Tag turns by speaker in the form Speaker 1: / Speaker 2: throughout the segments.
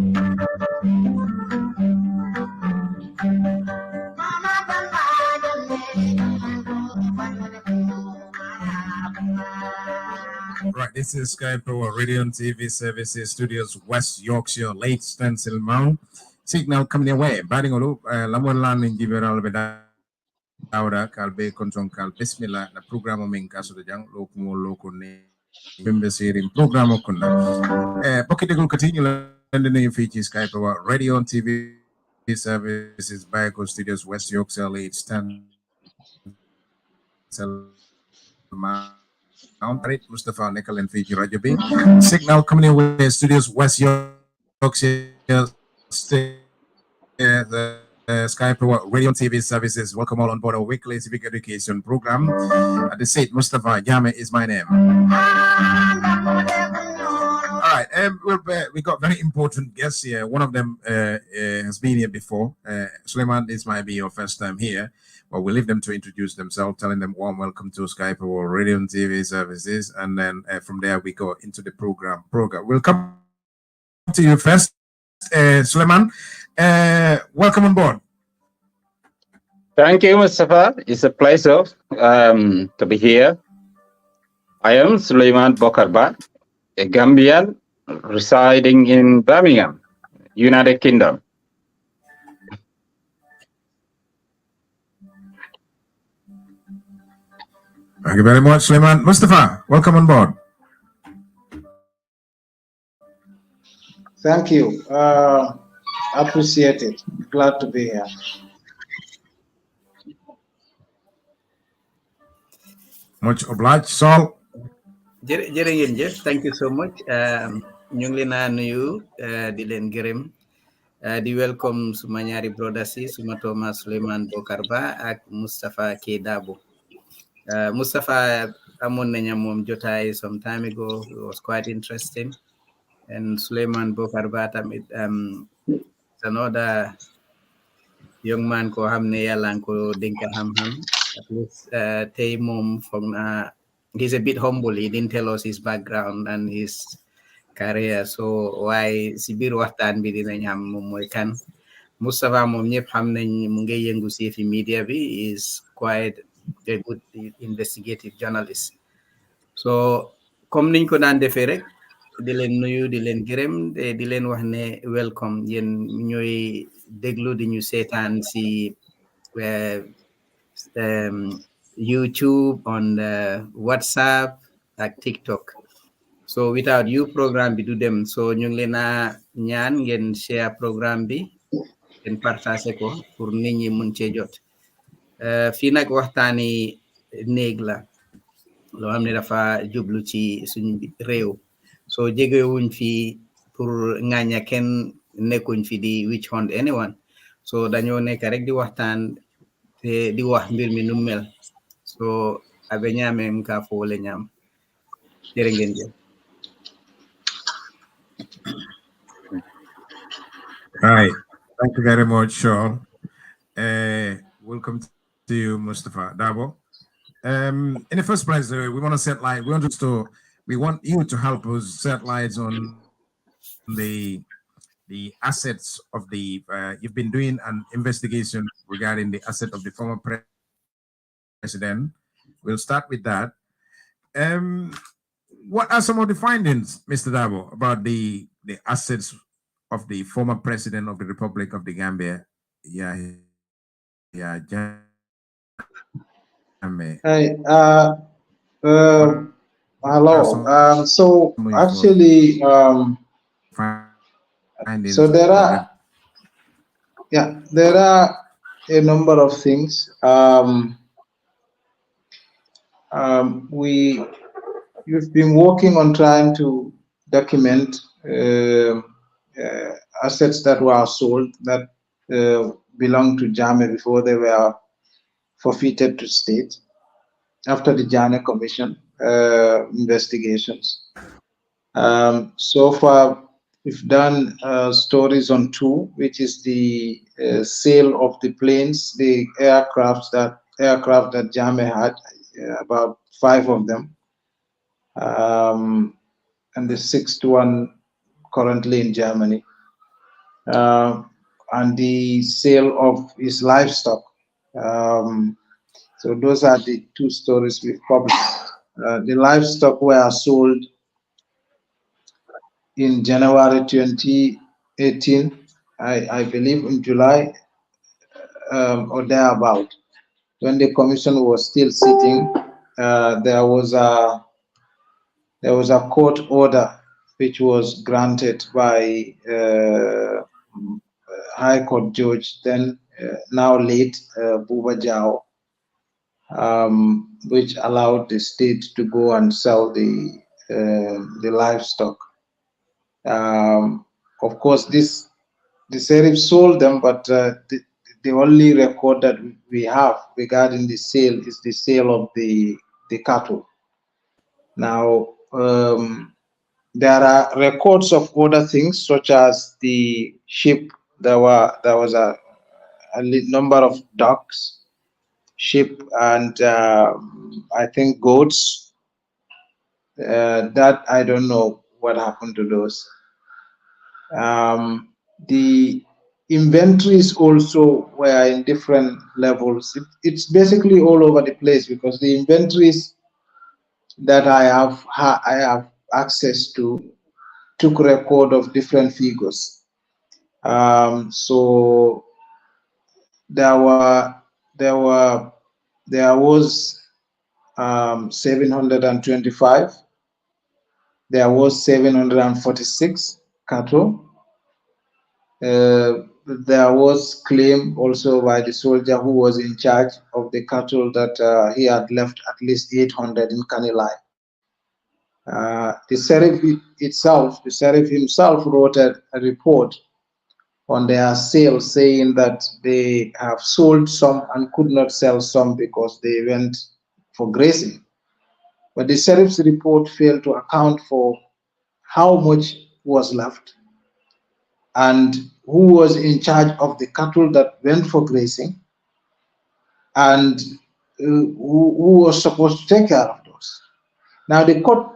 Speaker 1: Right, this is Skype Power Radio and TV Services Studios, West Yorkshire, Lake Stencil Mount. Signal coming away. Batting all Lamon Land in Giberal Bedauda, Kalbe Conton Kal Bismillah, the program of Minkaso the Young local name. Members here in program of Kunda. Pocket will continue and the name features Skype Power Radio and TV Services, Biaco Studios, West Yorkshire, Lake Stencil Mount. Mustafa Nickel and Fiji Rajabi. Signal coming in with Studios West Yorkshire, the Sky Pro Radio and TV services. Welcome all on board our weekly civic education program. At the seat, Mustafa Jammeh is my name. All right, we got very important guests here. One of them has been here before. Suleiman, this might be your first time here. Well, we'll leave them to introduce themselves, telling them warm welcome to Skype or Radio and TV services, and then from there we go into the program. We'll come to you first, Suleiman. Welcome on board.
Speaker 2: Thank you, Mustafa. It's a pleasure to be here. I am Suleiman Bokarba, a Gambian residing in Birmingham, United Kingdom.
Speaker 1: Thank you very much, Suleiman. Mustafa, welcome on board.
Speaker 3: Thank you. Appreciate it. Glad to be here.
Speaker 1: Much obliged, Saul.
Speaker 4: Thank you so much. Ñu ngi leen a nuyu di leen gërëm di welcome suma ñaari brothers yi suma Thomas Suleiman Bokarba ak Mustafa K Dabo. Mustafa amoon nañu moom jotaay some time ago. It was quite interesting. And Suleiman Bokarba tamit another young man ko xam ne yàlla ko dénk xam-xam. At least tey moom foog na he's a bit humble. He didn't tell us his background and his career. So why si biir waxtaan bi dinañ xam moom mooy kan. Mustafa moom ñëpp xam nañ mu ngi yëngu si fi media bi is quite a good investigative journalist. So comme niñ ko daan defee rek di leen nuyu di leen gërëm di leen wax ne welcome yéen ñooy déglu di ñu seetaan si YouTube, on WhatsApp ak TikTok. So without you program bi du dem. So ñu ngi leen a ñaan ngeen share programme bi ngeen partage ko pour nit ñi mun cee jot. Fii nag waxtaani néeg la loo xam ne dafa jublu ci suñ réew. So jegewuñ fi pour ŋàñña kenn nekkuñ fi di witch hunt anyone. So dañoo nekk rek di waxtaan te di wax mbir mi nu mel. So abe ñaame mka fo wala ñaam jërë ngeen jëf.
Speaker 1: Right. Thank you very much, Sean. Welcome to you, Mustafa Dabo. In the first place, we want to set light. We want you to help us set lights on the assets of the. You've been doing an investigation regarding the asset of the former president. We'll start with that. What are some of the findings, Mr. Dabo, about the assets of the former president of the Republic of the Gambia, Yahya Jammeh?
Speaker 3: Hey, hello. So actually, so there are a number of things. We've been working on trying to document assets that were sold that belonged to Jammeh before they were forfeited to state after the Jammeh Commission investigations. So far, we've done stories on two, which is the sale of the planes, the aircraft that Jammeh had, about 5 of them, and the 6th one currently in Germany. and the sale of his livestock. So those are the two stories we've published. The livestock were sold in January 2018, I believe in July or thereabout. When the commission was still sitting, there was a court order which was granted by High Court Judge, then now late Buba Jao, which allowed the state to go and sell the livestock. Of course, the sheriff sold them, but the only record that we have regarding the sale is the sale of the cattle. Now, there are records of other things such as the sheep. There was a number of ducks, sheep, and I think goats. That I don't know what happened to those. The inventories also were in different levels. It's basically all over the place because the inventories that I have access to took record of different figures. So there was 725. There was 746 cattle. There was claim also by the soldier who was in charge of the cattle that he had left at least 800 in Kanilai. The sheriff himself wrote a report on their sales saying that they have sold some and could not sell some because they went for grazing. But the sheriff's report failed to account for how much was left and who was in charge of the cattle that went for grazing and who was supposed to take care of those. Now the court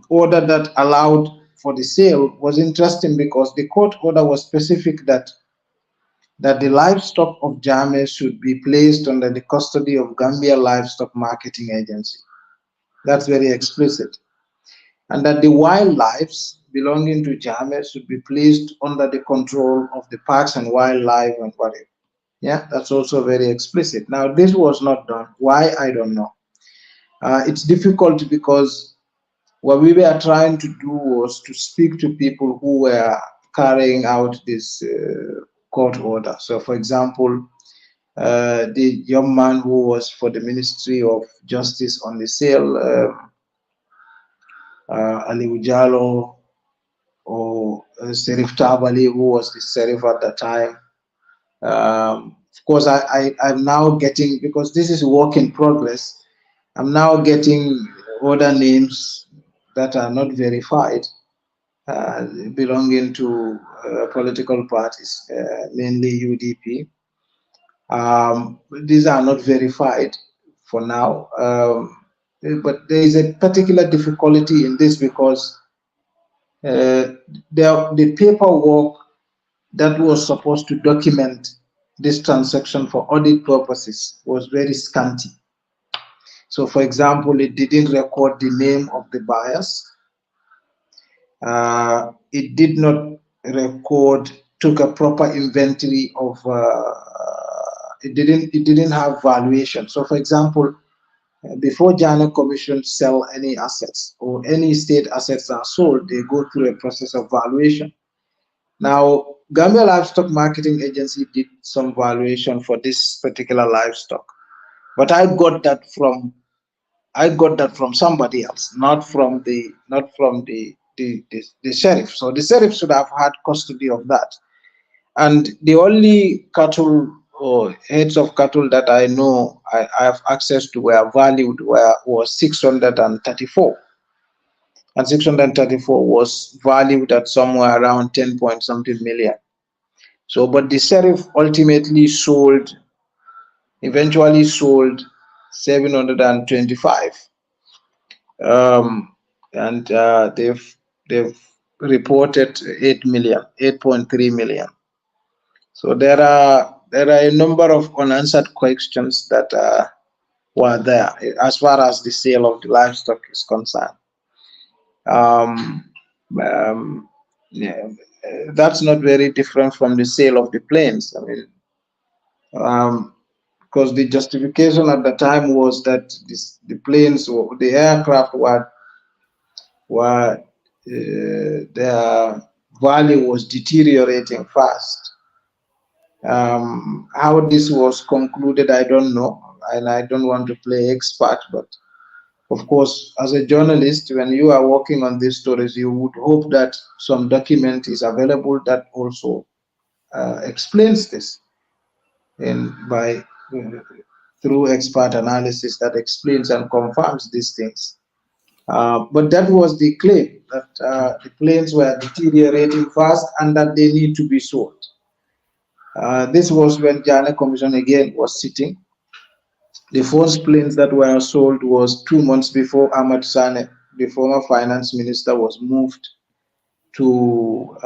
Speaker 3: order that allowed for the sale was interesting because the court order was specific that the livestock of Jammeh should be placed under the custody of Gambia Livestock Marketing Agency. That's very explicit. And that the wildlife belonging to Jammeh should be placed under the control of the Parks and Wildlife and whatever. Yeah, that's also very explicit. Now, this was not done. Why? I don't know. It's difficult because what we were trying to do was to speak to people who were carrying out this court order. So, for example, the young man who was for the Ministry of Justice on the sale, Ali Ujalo, or Sheriff Tabali, who was the sheriff at the time. Of course, I'm now getting, because this is work in progress, I'm now getting other names that are not verified, belonging to political parties, mainly UDP. These are not verified for now, but there is a particular difficulty in this because the paperwork that was supposed to document this transaction for audit purposes was very scanty. So, for example, it didn't record the name of the buyers. It did not took a proper inventory of. It didn't have valuation. So, for example, before Jammeh Commission sell any assets or any state assets are sold, they go through a process of valuation. Now, Gambia Livestock Marketing Agency did some valuation for this particular livestock, but I got that from somebody else, not from the sheriff. So the sheriff should have had custody of that. And the only cattle or heads of cattle that I know I have access to were valued was 634. And 634 was valued at somewhere around 10 point something million. So, but the sheriff ultimately eventually sold 725. And they've reported 8.3 million. So there are a number of unanswered questions that were there as far as the sale of the livestock is concerned. Yeah, that's not very different from the sale of the planes. I mean, because the justification at the time was that the planes or the aircraft were their value was deteriorating fast. How this was concluded, I don't know, and I don't want to play expert, but of course, as a journalist, when you are working on these stories, you would hope that some document is available that also explains this, and through expert analysis that explains and confirms these things. But that was the claim, that the planes were deteriorating fast and that they need to be sold. This was when Jammeh Commission again was sitting. The first planes that were sold was 2 months before Ahmad Sane, the former finance minister, was moved to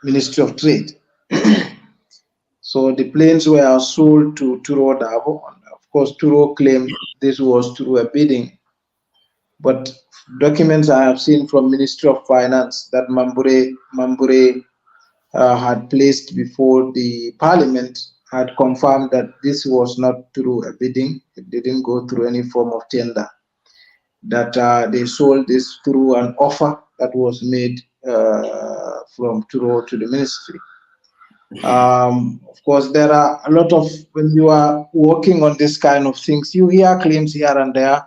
Speaker 3: Ministry of Trade. So the planes were sold to Turo Dabo. Of course, Turo claimed this was through a bidding. But documents I have seen from Ministry of Finance that Mambure had placed before the Parliament had confirmed that this was not through a bidding. It didn't go through any form of tender. That they sold this through an offer that was made from Turo to the ministry. Of course, there are a lot of, when you are working on this kind of things, you hear claims here and there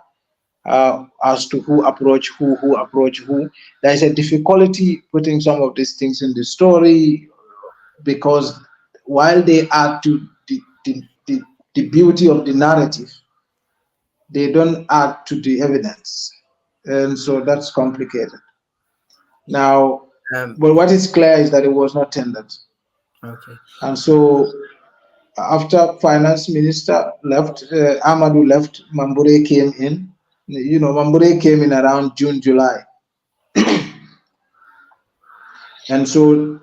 Speaker 3: as to who approach who. There is a difficulty putting some of these things in the story, because while they add to the beauty of the narrative, they don't add to the evidence. And so that's complicated. Now, but what is clear is that it was not tendered.
Speaker 4: Okay.
Speaker 3: And so after finance minister left, Amadou left, Mambure came in. You know, Mambure came in around June, July. And so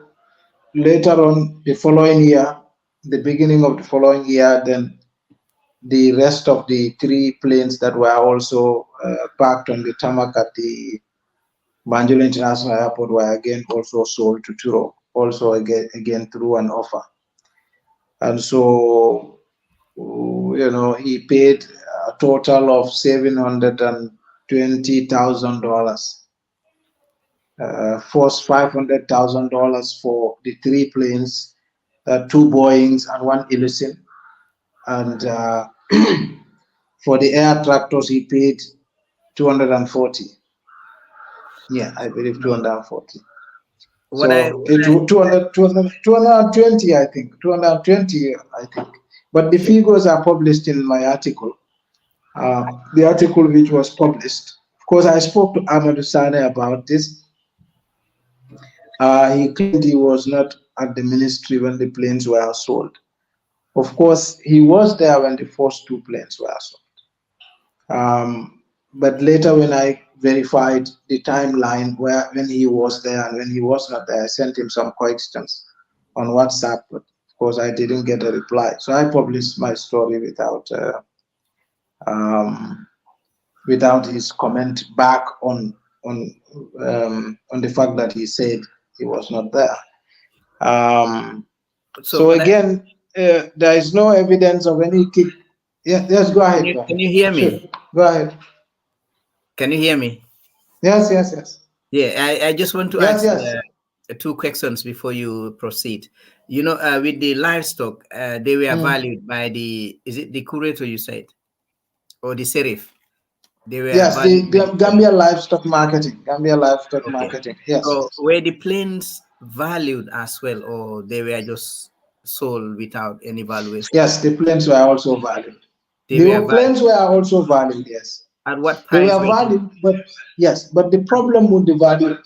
Speaker 3: later on, the following year, the beginning of the following year, then the rest of the 3 planes that were also parked on the tarmac at the Banjul International Airport were again also sold to Turo, also again through an offer. And so, you know, he paid a total of $720,000. First $500,000 for the 3 planes, 2 Boeings and 1 Ellison. And for the air tractors, he paid 240. Yeah, I believe 240.
Speaker 4: What
Speaker 3: So it was 220, I think. 220, I think. But the figures are published in my article. The article which was published. Of course, I spoke to Amadou Sane about this. He claimed he was not at the ministry when the planes were sold. Of course, he was there when the first 2 planes were sold. But later, when I verified the timeline when he was there and when he was not there, I sent him some questions on WhatsApp, but of course I didn't get a reply. So I published my story without his comment back on the fact that he said he was not there. So again, there is no evidence of any kick. Yeah, yes, go ahead.
Speaker 4: Can you hear me?
Speaker 3: Sure. Go ahead.
Speaker 4: Can you hear me?
Speaker 3: Yes.
Speaker 4: Yeah, I just want to ask 2 questions before you proceed. You know, with the livestock, they were valued by is it the curator you said? Or the sheriff? They were
Speaker 3: the Gambia Livestock Marketing. Marketing, yes.
Speaker 4: So were the planes valued as well, or they were just sold without any valuation?
Speaker 3: Yes, the planes were also valued. The planes were also valued, yes.
Speaker 4: At what price?
Speaker 3: They were valued, but yes, but the problem with the value.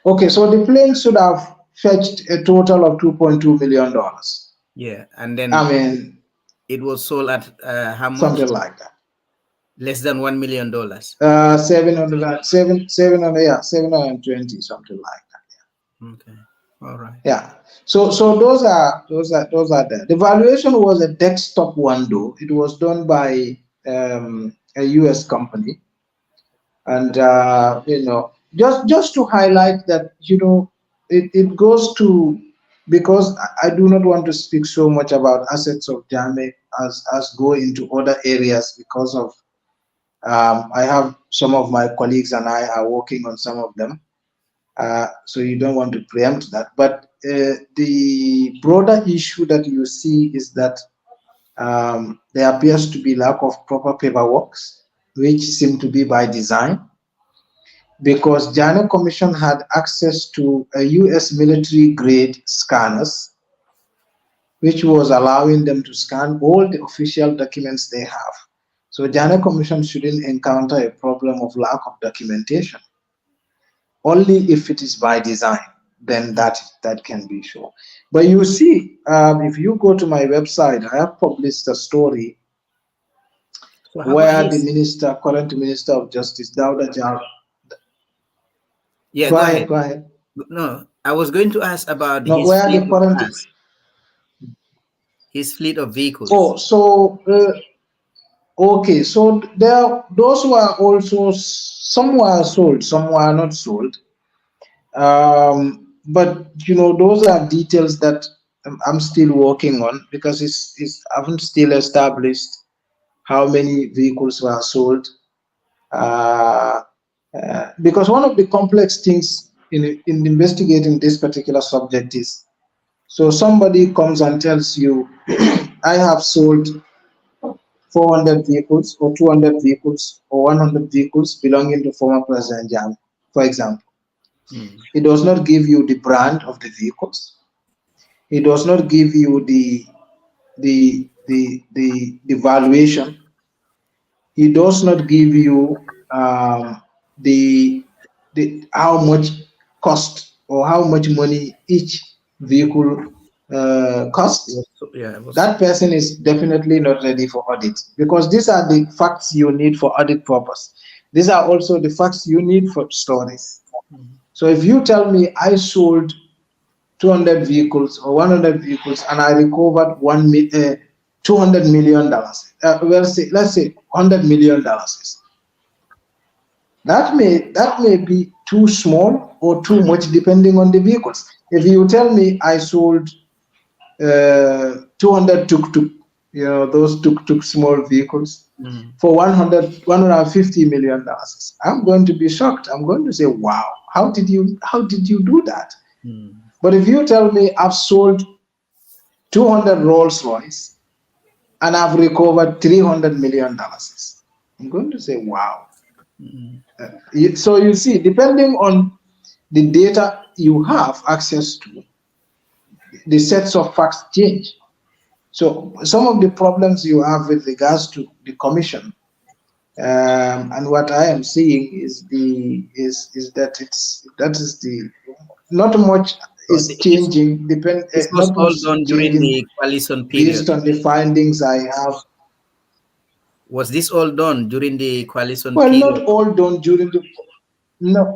Speaker 3: Okay, so the planes should have fetched a total of $2.2 million.
Speaker 4: Yeah, and then
Speaker 3: I mean,
Speaker 4: it was sold at how much?
Speaker 3: Something like that.
Speaker 4: Less than $1 million.
Speaker 3: 720, something like that.
Speaker 4: Okay. All right.
Speaker 3: Yeah. So those are there. The valuation was a desktop one though. It was done by a US company, and just to highlight that, it goes to, because I do not want to speak so much about assets of Jammeh as go into other areas, because of I have some of my colleagues and I are working on some of them. So you don't want to preempt that. But the broader issue that you see is that there appears to be lack of proper paperwork, which seem to be by design, because Jammeh Commission had access to a US military grade scanners, which was allowing them to scan all the official documents they have. So Jammeh Commission shouldn't encounter a problem of lack of documentation. Only if it is by design, then that can be shown. But you see, if you go to my website, I have published a story where the current Minister of Justice, Dauda Jal.
Speaker 4: Yeah,
Speaker 3: go ahead.
Speaker 4: No, I was going to ask about his fleet of vehicles.
Speaker 3: Oh, so okay, so there, those were also, some were sold, some were not sold. But those are details that I'm still working on, because I haven't still established how many vehicles were sold. Because one of the complex things in investigating this particular subject is, so somebody comes and tells you, I have sold 400 vehicles or 200 vehicles or 100 vehicles belonging to former President Jammeh, for example. It does not give you the brand of the vehicles. It does not give you the valuation. It does not give you the how much cost or how much money each vehicle costs. That person is definitely not ready for audit, because these are the facts you need for audit purpose. These are also the facts you need for stories. So if you tell me I sold 200 vehicles or 100 vehicles and I recovered $200 million, let's say $100 million, that may be too small or too much depending on the vehicles. If you tell me I sold 200 tuk-tuk, those tuk-tuk small vehicles, for $150 million, I'm going to be shocked. I'm going to say, wow, how did you do that? But if you tell me I've sold 200 Rolls Royce and I've recovered $300 million, I'm going to say, wow. So you see, depending on the data you have access to, the sets of facts change. So some of the problems you have with regards to the commission, and what I am seeing is not much is changing.
Speaker 4: This was all done during the coalition period.
Speaker 3: Based on the findings I have.
Speaker 4: Was this all done during the coalition
Speaker 3: period?
Speaker 4: Well,
Speaker 3: not all done during the. No,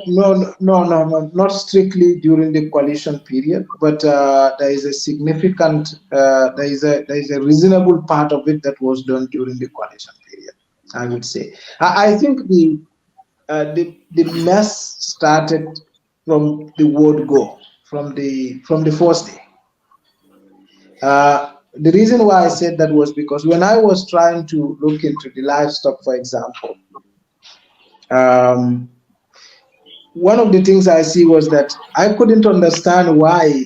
Speaker 3: not strictly during the coalition period, but there is a significant, there is a reasonable part of it that was done during the coalition period, I would say. I think the mess started from the word go, from the first day. The reason why I said that was because when I was trying to look into the livestock, for example, one of the things I see was that I couldn't understand why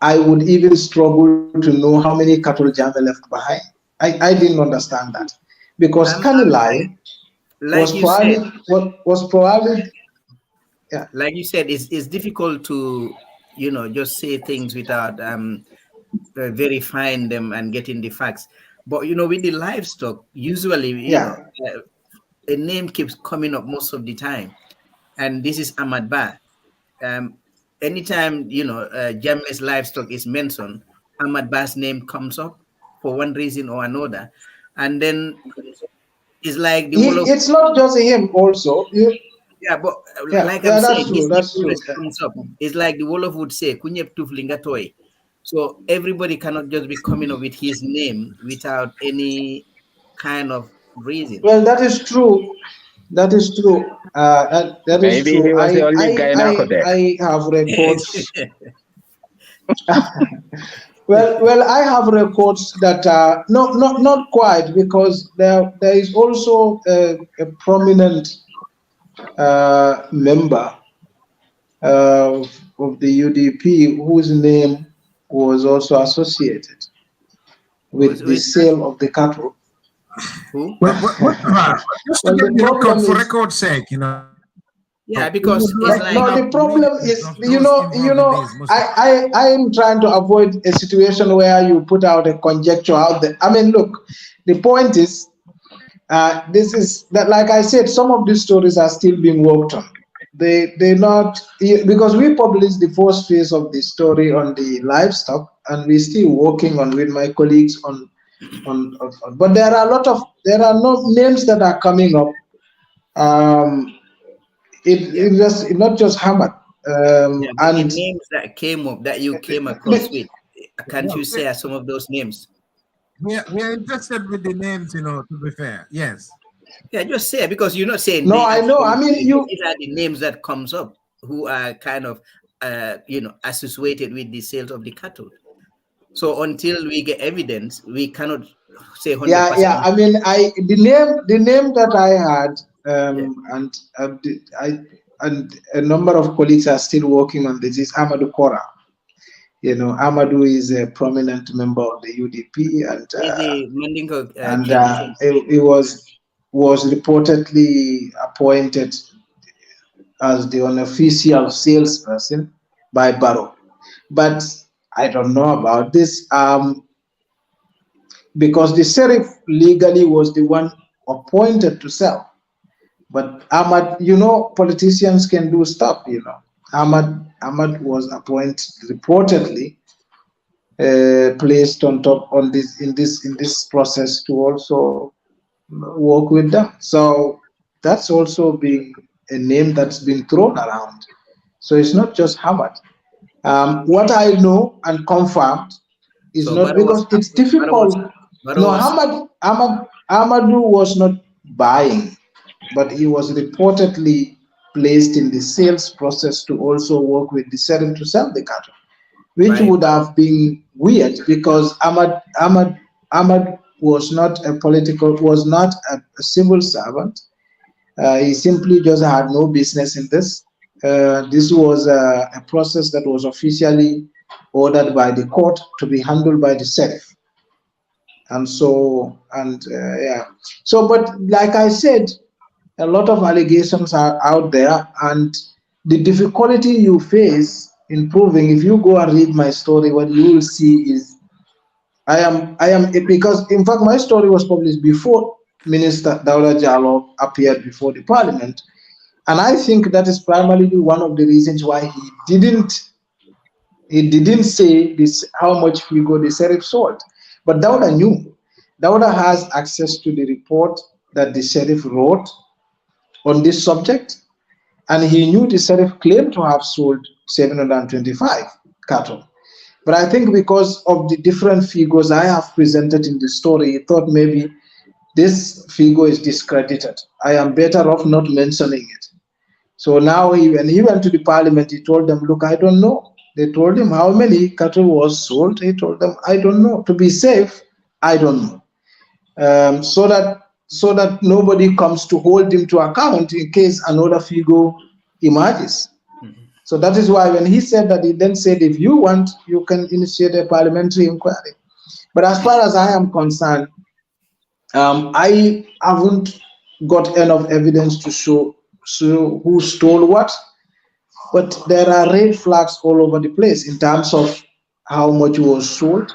Speaker 3: I would even struggle to know how many cattle Jammeh left behind. I didn't understand that, because Kanilai was probably yeah.
Speaker 4: Like you said, it's difficult to just say things without verifying them and getting the facts. But with the livestock, usually a name keeps coming up most of the time, and this is Ahmad Ba. Anytime Jammeh's livestock is mentioned, Ahmad Ba's name comes up for one reason or another, and then It's like the whole of
Speaker 3: It's not just him also.
Speaker 4: yeah, but
Speaker 3: Yeah,
Speaker 4: like I'm
Speaker 3: yeah,
Speaker 4: saying,
Speaker 3: that's true.
Speaker 4: his name
Speaker 3: That's true.
Speaker 4: always comes up. It's like the Wolof would say, "Kunyep tuflinga toy." So everybody cannot just be coming up with his name without any kind of reason.
Speaker 3: Well, that is true. That is true. That is
Speaker 2: Maybe
Speaker 3: true.
Speaker 2: he was the only guy now there.
Speaker 3: I have records. Well, I have records that are not quite, because there is also a prominent member of the UDP whose name was also associated with the
Speaker 4: Who's that?
Speaker 3: sale of the cattle.
Speaker 4: Who?
Speaker 1: Well, just to
Speaker 3: Well,
Speaker 1: get
Speaker 3: the
Speaker 1: the record,
Speaker 3: problem
Speaker 1: for
Speaker 3: is,
Speaker 1: record's sake,
Speaker 4: Yeah,
Speaker 1: we would
Speaker 4: because it's
Speaker 1: like to
Speaker 4: like
Speaker 3: no,
Speaker 1: have
Speaker 3: the problem
Speaker 1: names
Speaker 3: is,
Speaker 1: of those involved in this.
Speaker 3: I am trying to avoid a situation where you put out a conjecture out there. I mean, look, the point is, this is that, like I said, some of these stories are still being worked on. They're not, because we published the first phase of the story on the livestock, and we're still working on with my colleagues but there are no names that are coming up.
Speaker 4: yeah,
Speaker 3: It just not just Hamad.
Speaker 4: yeah, but the
Speaker 3: And
Speaker 4: names that came up that you came across
Speaker 3: the,
Speaker 4: with, can't
Speaker 1: Well,
Speaker 4: you say some of those names?
Speaker 1: we are interested with the names, to be fair. Yes.
Speaker 4: Yeah, just say, because you're not saying
Speaker 3: no,
Speaker 4: they
Speaker 3: I know. I
Speaker 4: actually
Speaker 3: mean,
Speaker 4: did it, but
Speaker 3: you.
Speaker 4: these are the names that comes up who are kind of associated with the sales of the cattle. So until we get evidence, we cannot say 100%.
Speaker 3: Yeah. I mean, the name that I had,
Speaker 4: Yeah.
Speaker 3: and a number of colleagues are still working on this, is Amadou Kora. Amadou is a prominent member of the UDP,
Speaker 4: Is the Mandingo
Speaker 3: and
Speaker 4: king, isn't
Speaker 3: he was reportedly appointed as the unofficial salesperson by Barrow. But I don't know about this, because the sheriff legally was the one appointed to sell. But Ahmad, politicians can do stuff. Ahmad was appointed, reportedly placed on top on this in this process to also work with them. So that's also being a name that's been thrown around. So it's not just Ahmad. What I know and confirmed is
Speaker 4: so?
Speaker 3: not,
Speaker 4: Barrow was
Speaker 3: because it's
Speaker 4: Barrow was
Speaker 3: difficult.
Speaker 4: Barrow
Speaker 3: No,
Speaker 4: was
Speaker 3: Ahmadu was not buying, but he was reportedly placed in the sales process to also work with the seller to sell the cattle, which
Speaker 4: by
Speaker 3: would
Speaker 4: Barrow.
Speaker 3: have been weird, because Ahmad was not a civil servant. He simply just had no business in this. This was a process that was officially ordered by the court to be handled by the sheriff. And so, yeah. So, but like I said, a lot of allegations are out there, and the difficulty you face in proving, if you go and read my story, what you will see is I am because in fact my story was published before Minister Daula Jallo appeared before the parliament, and I think that is primarily one of the reasons why he didn't say this, how much figure the sheriff sold. But Dauda knew. Dauda has access to the report that the sheriff wrote on this subject, and he knew the sheriff claimed to have sold 725 cattle. But I think because of the different figures I have presented in the story, he thought maybe this figure is discredited. I am better off not mentioning it. So now when he went to the parliament, he told them, look, I don't know. They told him how many cattle was sold. He told them, I don't know. To be safe, I don't know. So that nobody comes to hold him to account in case another figure emerges. So that is why when he said that, he then said, if you want, you can initiate a parliamentary inquiry. But as far as I am concerned, I haven't got enough evidence to show who stole what, but there are red flags all over the place in terms of how much was sold,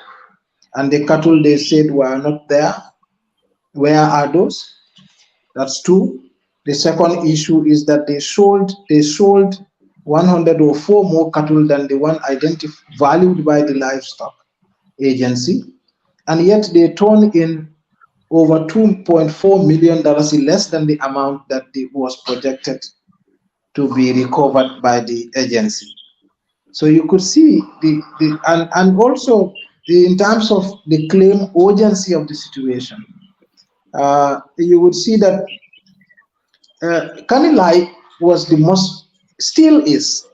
Speaker 3: and the cattle they said were not there. Where are those? That's two. The second issue is that they sold 104 more cattle than the one valued by the livestock agency, and yet they turn in over $2.4 million less than the amount that was projected to be recovered by the agency. So you could see and also in terms of the claim urgency of the situation, you would see that Kanilai was the most, still is,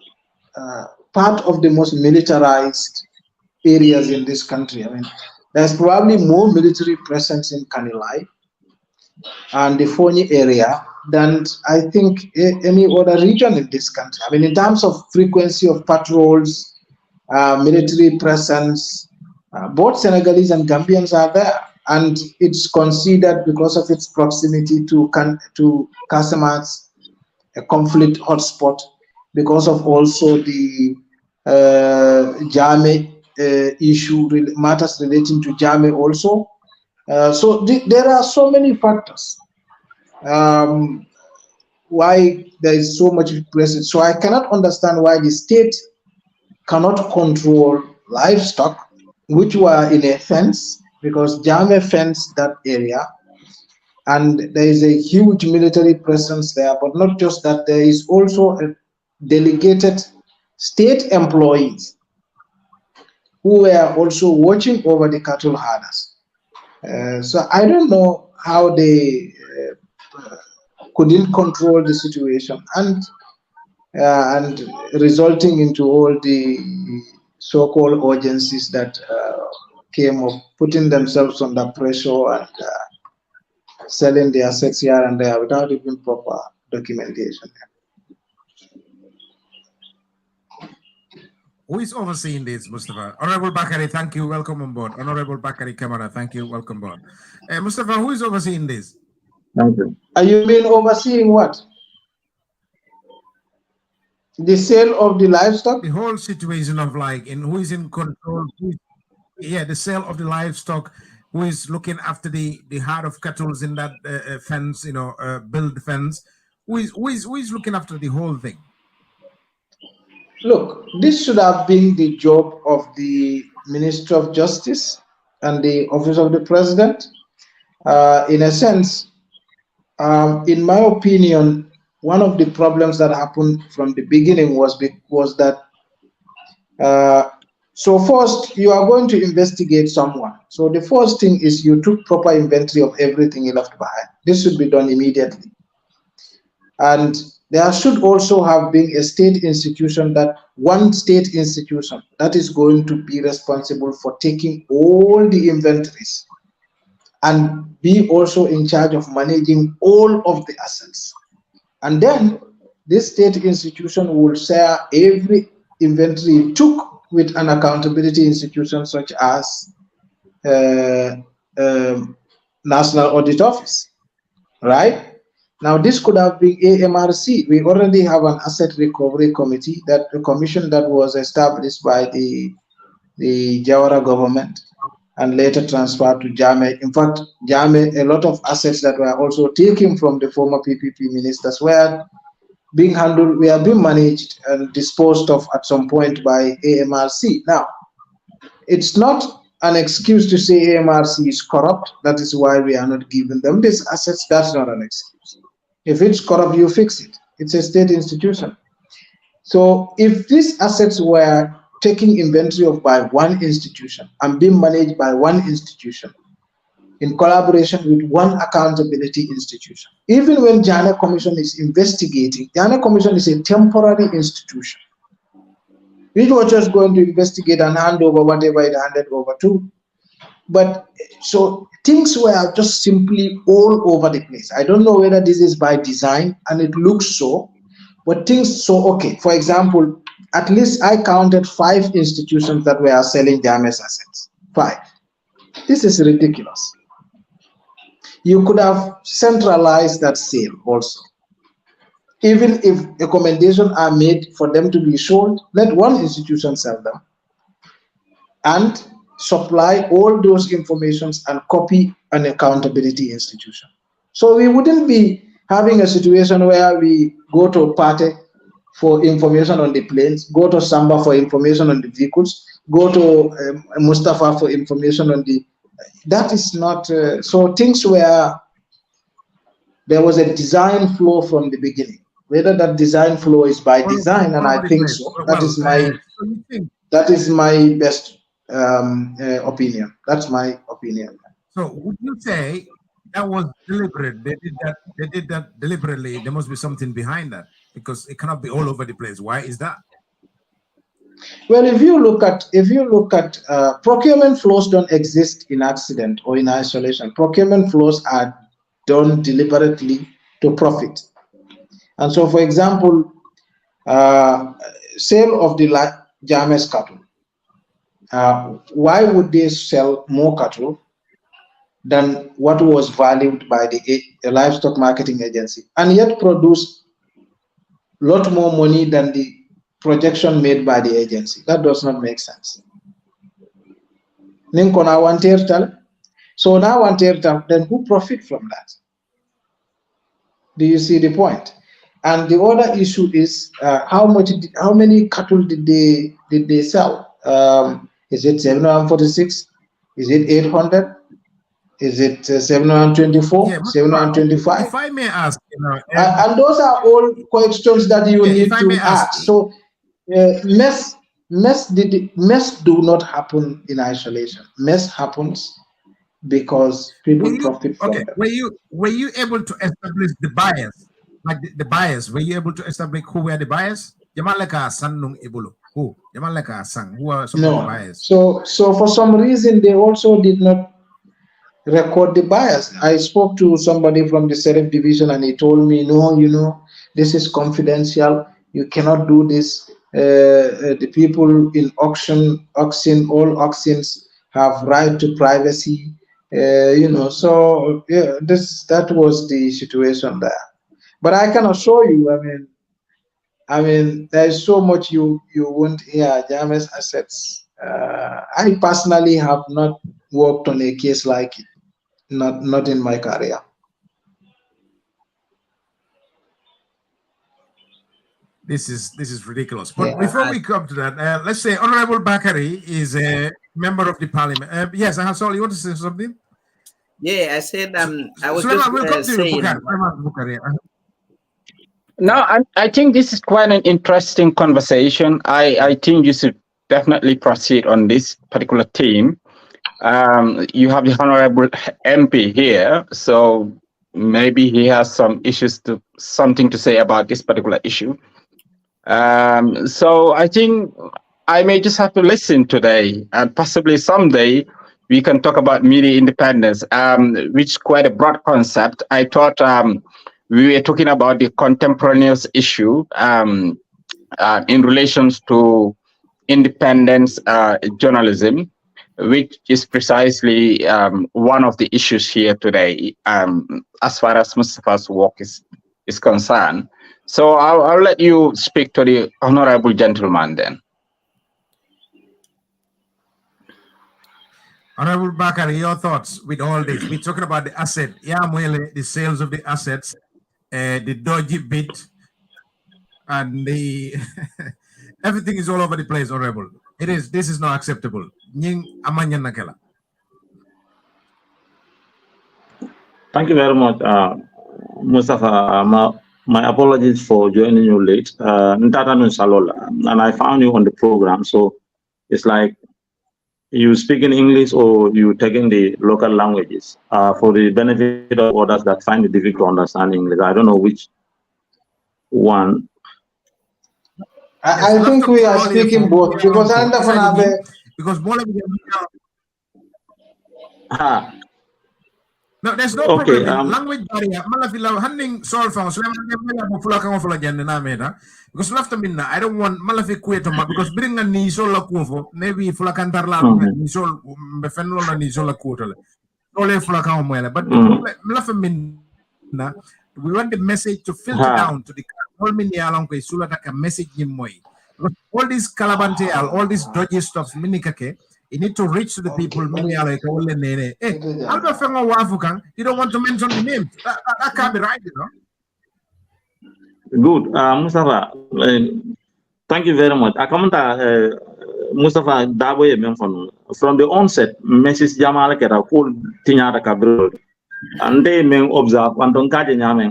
Speaker 3: part of the most militarized areas in this country. I mean, there's probably more military presence in Kanilai and the Fonyi area than I think any other region in this country. I mean, in terms of frequency of patrols, military presence, both Senegalese and Gambians are there. And it's considered, because of its proximity to Casamance, a conflict hotspot, because of also the Jammeh issue, matters relating to Jammeh also. So there are so many factors why there is so much presence. So I cannot understand why the state cannot control livestock, which were in a fence, because Jammeh fenced that area, and there is a huge military presence there. But not just that, there is also a delegated state employees who were also watching over the cattle herders. So I don't know how they couldn't control the situation, and resulting into all the so-called urgencies that came of putting themselves under pressure and selling their assets here and there without even proper documentation.
Speaker 1: Who is overseeing this, Mustafa? Honorable Bakari, thank you. Welcome on board. Honorable Bakari Kamara, thank you. Welcome on board. Mustafa, who is overseeing this?
Speaker 2: Thank you.
Speaker 3: You mean overseeing what? The sale of the livestock?
Speaker 1: The whole situation of who is in control? The sale of the livestock. Who is looking after the herd of cattle in that fence? Build fence. Who is looking after the whole thing?
Speaker 3: Look, this should have been the job of the Minister of Justice and the Office of the President. In a sense, in my opinion, one of the problems that happened from the beginning was that so first you are going to investigate someone. So the first thing is you took proper inventory of everything you left behind. This should be done immediately. And there should also have been a state institution, one state institution that is going to be responsible for taking all the inventories and be also in charge of managing all of the assets. And then this state institution will share every inventory it took with an accountability institution such as National Audit Office, right? Now, this could have been AMRC. We already have an asset recovery committee, a commission that was established by the Jawara government and later transferred to Jammeh. In fact, Jammeh, a lot of assets that were also taken from the former PPP ministers were being managed and disposed of at some point by AMRC. Now, it's not an excuse to say AMRC is corrupt. That is why we are not giving them these assets. That's not an excuse. If it's corrupt, you fix it. It's a state institution. So if these assets were taking inventory of by one institution and being managed by one institution in collaboration with one accountability institution, even when Jammeh Commission is investigating, Jammeh Commission is a temporary institution. We were just going to investigate and hand over whatever it handed over to. But so things were just simply all over the place. I don't know whether this is by design, and it looks so, but okay. For example, at least I counted 5 institutions that were selling Jammeh's assets. 5. This is ridiculous. You could have centralized that sale also. Even if recommendations are made for them to be sold, let one institution sell them and supply all those informations and copy an accountability institution. So we wouldn't be having a situation where we go to Pate for information on the planes, go to Samba for information on the vehicles, go to Mustafa for information on the that is not, so things were, there was a design flow from the beginning. Whether that design flow is by design, and I think so. That is my, that is my best opinion. That's my opinion.
Speaker 1: So would you say that was deliberate? They did that deliberately. There must be something behind that, because it cannot be all over the place. Why is that?
Speaker 3: Well, if you look at procurement flows don't exist in accident or in isolation. Procurement flows are done deliberately to profit. And so, for example, sale of the Jammeh's cattle. Why would they sell more cattle than what was valued by the livestock marketing agency, and yet produce a lot more money than the projection made by the agency? That does not make sense. So now then who profit from that? Do you see the point? And the other issue is how many cattle did they sell? Is it 746? Is it 800? Is it 724?
Speaker 1: Yeah,
Speaker 3: 725?
Speaker 1: if I may ask,
Speaker 3: and those are all questions that you need to ask. So mess do not happen in isolation. Mess happens because people profit from them.
Speaker 1: Were you able to establish the bias? Like the bias, were you able to establish who were the bias? Who are some of the bias?
Speaker 3: So for some reason they also did not record the bias. I spoke to somebody from the Serif division and he told me, no, this is confidential. You cannot do this. The people in all auctions have right to privacy. So yeah, that was the situation there. But I can assure you, I mean, there's so much you won't hear. Jammeh's assets. I personally have not worked on a case like it. Not in my career.
Speaker 1: This is ridiculous. But before we come to that, let's say Honorable Bakari is a member of the parliament. Yes, Hasol, you want to say something?
Speaker 4: Yeah, I said I was
Speaker 1: saying.
Speaker 2: No, I think this is quite an interesting conversation. I think you should definitely proceed on this particular theme. You have the Honorable MP here, so maybe he has something to say about this particular issue. So I think I may just have to listen today, and possibly someday we can talk about media independence, which is quite a broad concept. I thought we were talking about the contemporaneous issue in relation to independence journalism, which is precisely one of the issues here today, as far as Mustafa's work is concerned. So I'll let you speak to the honorable gentleman then.
Speaker 1: Honorable Bakari, your thoughts with all this? We're talking about the asset, the sales of the assets, the dodgy bit, and the everything is all over the place, Honorable. This is not acceptable.
Speaker 5: Thank you very much, Mustafa. My apologies for joining you late. And I found you on the program, so it's like you speak in English or you taking the local languages for the benefit of others that find it difficult to understand English. I don't know which one.
Speaker 3: I think we are speaking both because
Speaker 1: more of no, there's no
Speaker 5: okay,
Speaker 1: problem. Language barrier. Malafila handing solve from so because after minna I don't want malafi kueto because bring a ni sola kuofo maybe fulakantar la ni sol befenlo la ni sola kuotole. Ole fulakamo mwele but malafi minna we want the message to filter down to the all minni along ko sula taka message ni moy. All this calabante all this dodgy stuff minikake. You need to reach to the people. You don't want to mention the name. That can't be right, you know.
Speaker 5: Good. Mustafa, thank you very much. I comment Mustafa Dabo from the onset, Mrs. Jamal Kera full Tinyata Kabru. And they may observe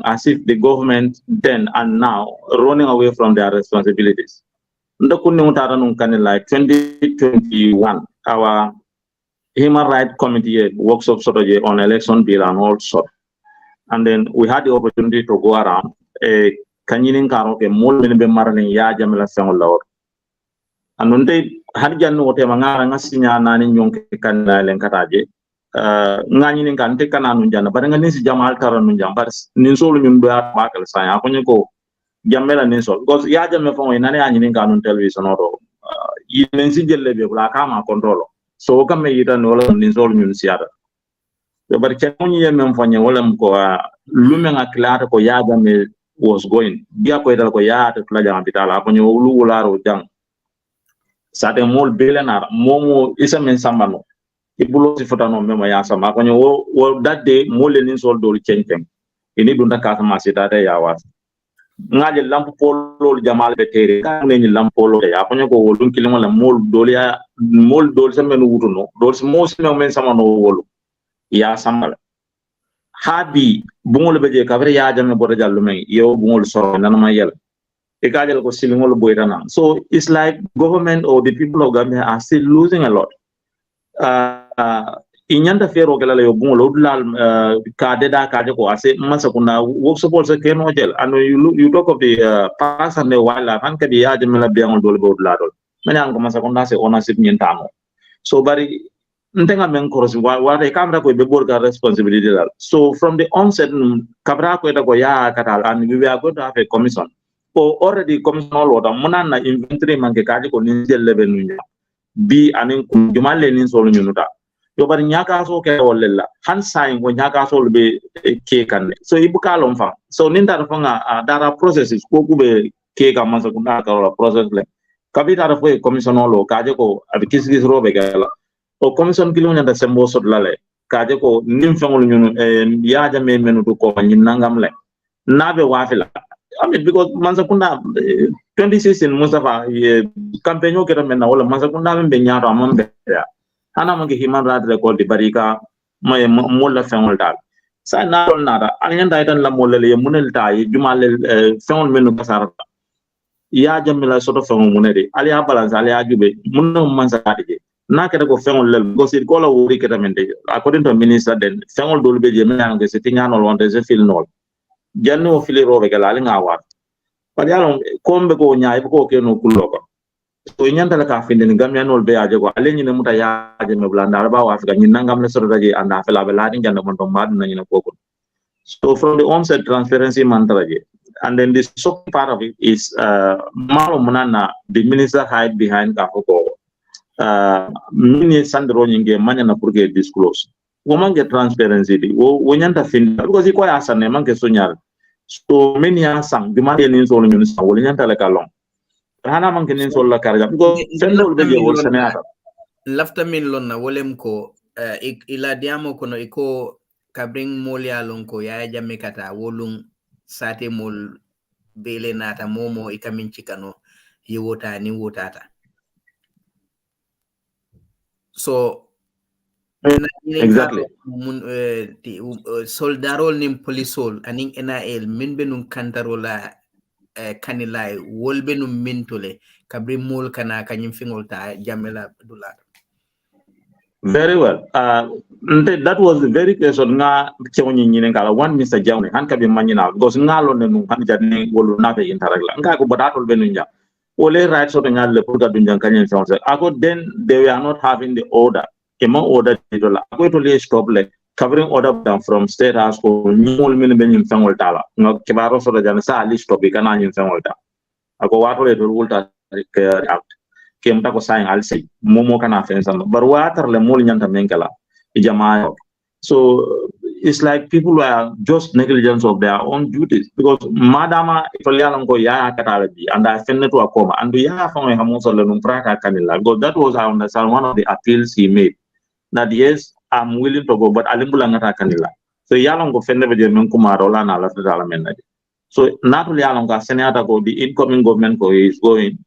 Speaker 5: as if the government then and now running away from their responsibilities. Like 2021, our Human Rights Committee workshop on election bill and all sort. And then we had the opportunity to go around. Kanyinin Karoke, more than Marlin Yahya Jammeh. And when they had Janu Temanga Sinya Nani Yonk Kanal Kataje, Nani can take an Anunjana, but Anganis Jamal Taranunjam, but Ninsol Yumba Bakal Saya, when you go Jamela Ninsol, because Yahya Jammeh from Nani Anin television or even Sigil Levy, Blakama control. So come it and all Ninsol Munsiata. But can only Memphania Wolem ko Lumena Clara ko Yahya Jammeh was going. Dia ko ita ko Yahya to Plaja Pitala, upon your Lularo Jang. Sate mol billionaire momo isa men sambano ibulo si fotano mema ya sama kwenye wo that day mole nin sol do chenchem ini dunda ka sama sita ya was ngaje lampu polo jamal be tere ka ne ni lampu polo ya kwenye ko wolun kilimo la mol dol sa men wutuno dol mo si men sama no wolu ya samala habi bungol be je kabre ya jamme bodo jallu men yo bungol so nanama yel. So it's like government or the people of Gambia are still losing a lot. Inyanda fero kala yo bungo lal kadeda kadeko ase masakuna work support se keno gel. And you talk of the past and the wildlife and kadi ya jemela biango dole bo ladol. Manya ngo masakunda se ownership nyentamo. So bari ntenga men korosi wa de kamera ko be borga responsibility dal. So from the onset kabra ko eta ko ya katal and we are going to have a commission. So already commissioner order munana inventory manke kaji ko ninjel level nunya bi anin kumale nin solo nyunuta yo bari nyaka so ke wolela han sign ko nyaka so be ke kan so ibuka lomfa so ninda fanga dara processes ko kube ke ga mansa kuna ka process le kabita da foi commissioner lo kaji ko abi kisgis robe gala o commission kilo nyanda sembo sot lale kaji ko nim fangol nyunu ya Jammeh menutu ko nyinangam le nabe wafila I mean, because Mansakunda 2016 Mustafa campaign okay na wala Mansakunda membe nyaro amambe ya ana mangi human rights record di barika may mola fengol dal sa na nada anyanda itan la mola le munel tay jumal fengol menu basar ya Jammeh soto fengol munede ali ya balance ali ya jube munno mansakati na kete ko fengol lel because it kola wuri kete mende according to minister then fengol dolbe je menang ke setinga no wonte se fil no janno fili robe gala nga wat padalon kombe ko nyaay ko ke no kuloko so nyanta la ka finde ni gamya no be aje ko ale ni muta ya je me blanda ba wa afrika ni nangam le soro daje anda fela be la janno mon to mad na ni ko so from the onset transparency mantra je and then this so part of it is malo munana the minister hide behind ka ko mini sandro nyinge manya na pour que disclose woman get transparency di wo nyanta finde because ko ya sanne man ke sonyal so many asang di mari ni so nyun sa wol nyanta la kalon hana man ke ni so la karja because sendo be je wol sanata
Speaker 4: lafta min lonna wolem ko ila diamo kono iko kabring molia lon ko Yahya Jammeh kata wolum sate mol bele nata momo ikamin chikano yewota ni wotata so
Speaker 5: exactly
Speaker 4: soldarol nim polisol aning NIL min benum kantarola kanilai wol benum mintole kabri mol kana kanyim fingolta Jammeh dulat
Speaker 5: very well that was the very question nga chewni nyine kala one Mr. Jammeh han kabi manyina because ngalo ne nu han jadni wolu na be interagla nga ko badatol benu nya ole right so nga le pour ka dunjan kanyen fonse ako then they were not having the order kema order ditola ako to le stop le covering order from state house ko nyol min be nyim fangol tala no kebaro so da sa ali stop be kana nyim fangol ta ako wato le to ulta out kem ta ko saying alsi momo kana fensa bar water le mol nyanta menkala ijama so it's like people are just negligence of their own duties because madama italiano ko ya katala bi and I fenne to akoma and ya fa mo hamuso le num praka kanila because that was I understand one of the appeals he made that yes I'm willing to go but alimbula ngata kanila so yalon go fenne be je men kuma rola na la tala men so not only yalon ka senata go the incoming government ko is going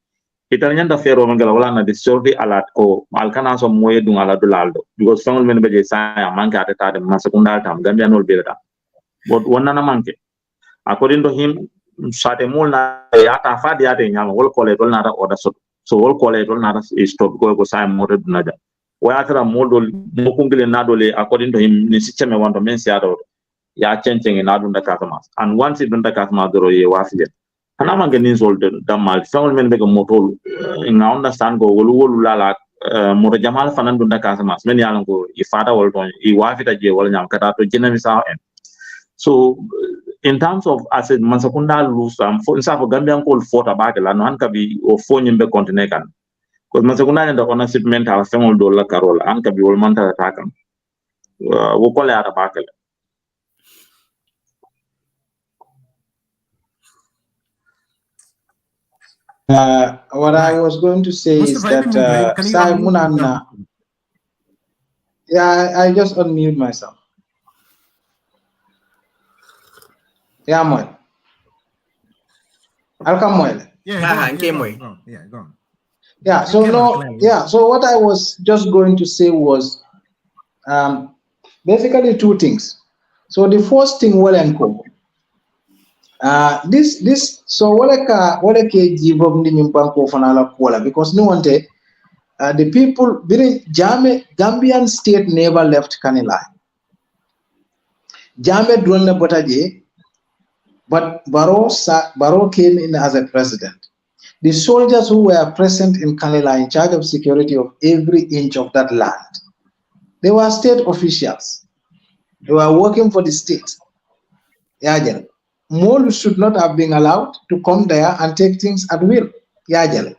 Speaker 5: Italian da fero mangala wala na disordi alat ko alkana so moye dung ala dulaldo because fangol men beje sa manke atata de masakunda tam Gambian ol belda but wonna na manke according to him sate mol na yata fadi ate nyama wol kole dol na da order so wol kole dol na stop go sa mo red na ja wayatara mol dol mo kungile na dole according to him ni system wanto men si ado ya changing na dunda kasamas and once it dunda kasamas doro ye wafile anama genin solde damal fangol men be ko motol nga understand go wolu lala mo jamal fanan dunda kasamas men yalan ko ifada wol ton I wafita je wol nyam kata to jenami sa en so in terms of as a mansakunda lose for insa for Gambian call fought about la no han kabi o fonyi be continent kan because mansakunda and the ownership mental fangol do la karola an kabi wol manta takam wo kole ara bakale.
Speaker 3: What I was going to say is that Simon and yeah, I just unmute myself. Yeah, Moy. I'll come, Moy.
Speaker 1: Yeah, go on.
Speaker 3: Yeah, so no, yeah, so what I was just going to say was basically two things. So the first thing, this so what give up the Nimpanko Fanala Kuala because no one the people Gambian state never left Kanilai. Jammeh Dwanda Botaje, but Barrow came in as a president. The soldiers who were present in Kanilai in charge of security of every inch of that land, they were state officials. They were working for the state. Yajal. Molu should not have been allowed to come there and take things at will. Yajal.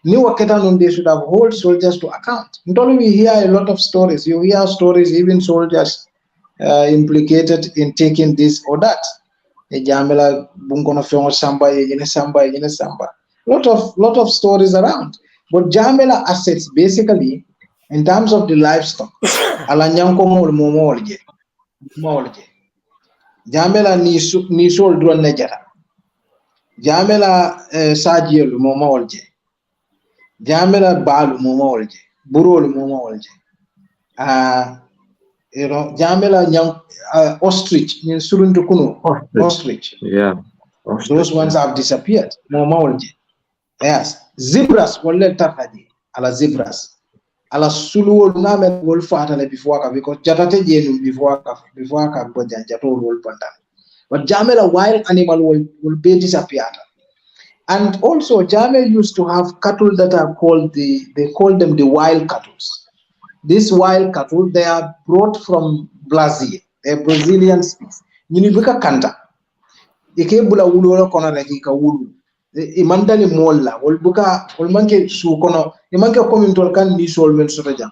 Speaker 3: They should have hold soldiers to account. Not only we hear a lot of stories, you hear stories, even soldiers implicated in taking this or that. Lot of stories around. But Jamela assets basically, in terms of the livestock, Jamela ni sol duan nejara. Jamela sajiel moma olje. Jamela balu moma olje. Burol moma olje. You know, Jamela nyang ostrich in Surundu Kuno. Ostrich.
Speaker 5: Yeah.
Speaker 3: Ostrich. Those ones have disappeared. Moma olje. Yes. Zebras wale tafadi. Ala zebras. Ala sulu ngame wol fatale before because jatate jenu before ka bojan jato wol pantan. But Jamela wild animal will be disappeared. And also Jammeh used to have cattle that are called they call them the wild cattle. These wild cattle, they are brought from Brazil. They're Brazilian species. Ninibuka kanta. Ike bula wulu kona lagi ka wulu. Imandali molla. Wolbuka wolmanke su kono. Imanke komintol kan ni solmen sotaja.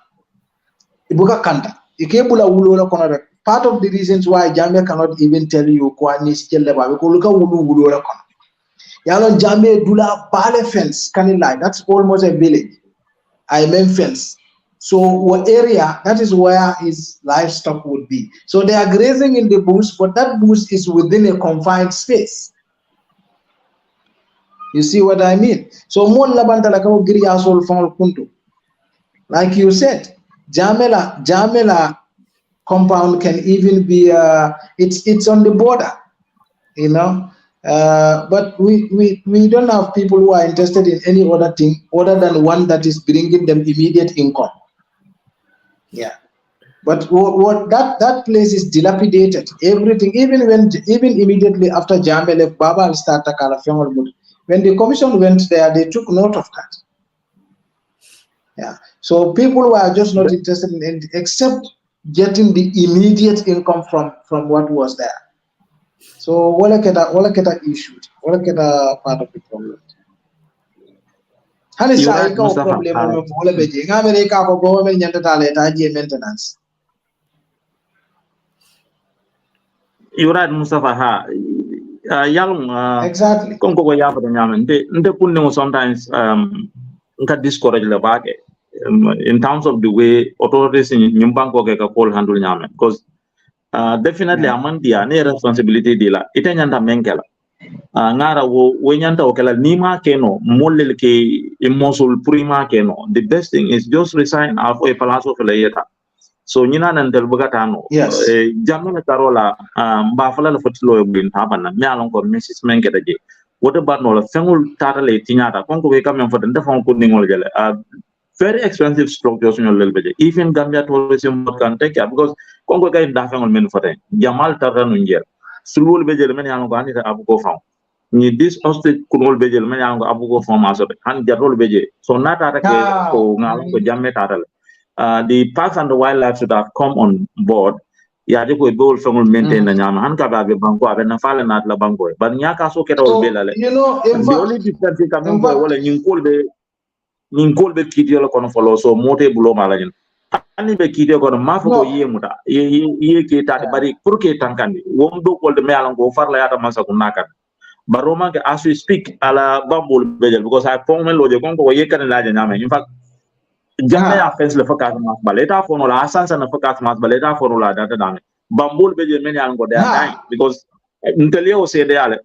Speaker 3: Ibuka kanta. Ike bula wulu kona. Part of the reasons why Jammeh cannot even tell you kwa ni skelle ba because luka wulu kona. Yalon Jammeh dula bale fence kanilai. That's almost a village. I mean fence. So what area, that is where his livestock would be. So they are grazing in the bush, but that bush is within a confined space. You see what I mean? So like you said, Jamela compound can even be it's on the border, you know. But we don't have people who are interested in any other thing other than one that is bringing them immediate income. Yeah, but what that place is dilapidated. Everything, even immediately after Jammeh left, Baba started when the commission went there, they took note of that. Yeah, so people were just not interested in anything except getting the immediate income from what was there. So what keta issued, what keta part of the problem. You're right,
Speaker 5: Mustafa.
Speaker 3: Exactly.
Speaker 5: Sometimes discourage the back in terms of the way authorities in Nyumbanko call handle Yaman because definitely amandia ne responsibility dila ite nyanda menkela ngara wo nyanta okela nima keno mollel ke Mosul prima keno. The best thing is just resign after a palazzo for later. So nyina nan del bugatano.
Speaker 3: Yes.
Speaker 5: Jamana Carola, Bafala Futlo bin Habana, Mialon or Mrs. Menketaji. What about no fengul tatale tinata? Congo we come for the phone cooling very expensive structures in your little bit. Even Gambia tourism can take care because Congo guy daffing on men for them. Jamal Taranunja. Sulul Bejel many Angani Abuko found. Need this hostage could all Bejel many Abuko from us and Jarol Beje. So not at a or Jamet Taral. The parks and the wildlife should have come on board. Yajiko Bowl from maintain the Yama Hankaba Banco and Fallen at La Banco. But Nyaka so get all Bella.
Speaker 3: You know,
Speaker 5: The only difference is coming by well and you call the Ninkol be kitio kono follow so mote bulo malajan ani be kitio kono mafuko ye muta ye ke tati bari pour ke tankandi wom do kol de mealan go farla yata masa kunakan baroma ke as we speak ala bambul bejel because I found me loje konko ye kan la nyame in fact jamme ya fence le fokas mas baleta fono la asansa na fokas mas baleta fono la data dame bambul bejel men yan go they are dying because ntelio say they are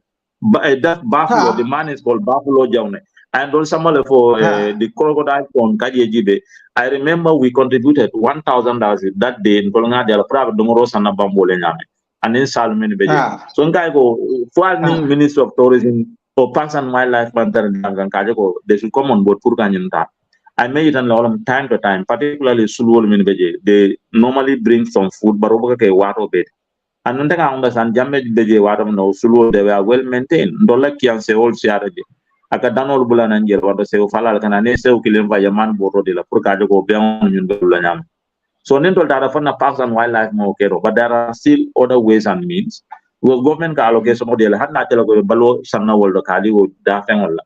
Speaker 5: that buffalo the man is called Buffalo Jaune. And also for the crocodile from Kajibe, I remember we contributed $1,000 that day in Kolonga de la Prava Domoros and Bambolenyame, and in Salmon Beje. So I go for Minister of Tourism or Parks and Wildlife Panther and Kajako, they should come on board Purkanyanta. I made it on time to time, particularly Sulul Minbeje. They normally bring some food, but over water bed. And then I understand Jammeh Beje water no Sulul, they were well maintained. Dolaki and say all Siaraji. Aka danol bulan anjir wado sew falal kana ne sew kilim fa yaman boro de la pour ka jogo be on ñun be la ñam so nentol dara fa na parks and wildlife mo kero but there are still other ways and means because government ka allocation mo de la hanna tele go balo sanna woldo kali wo da fengol la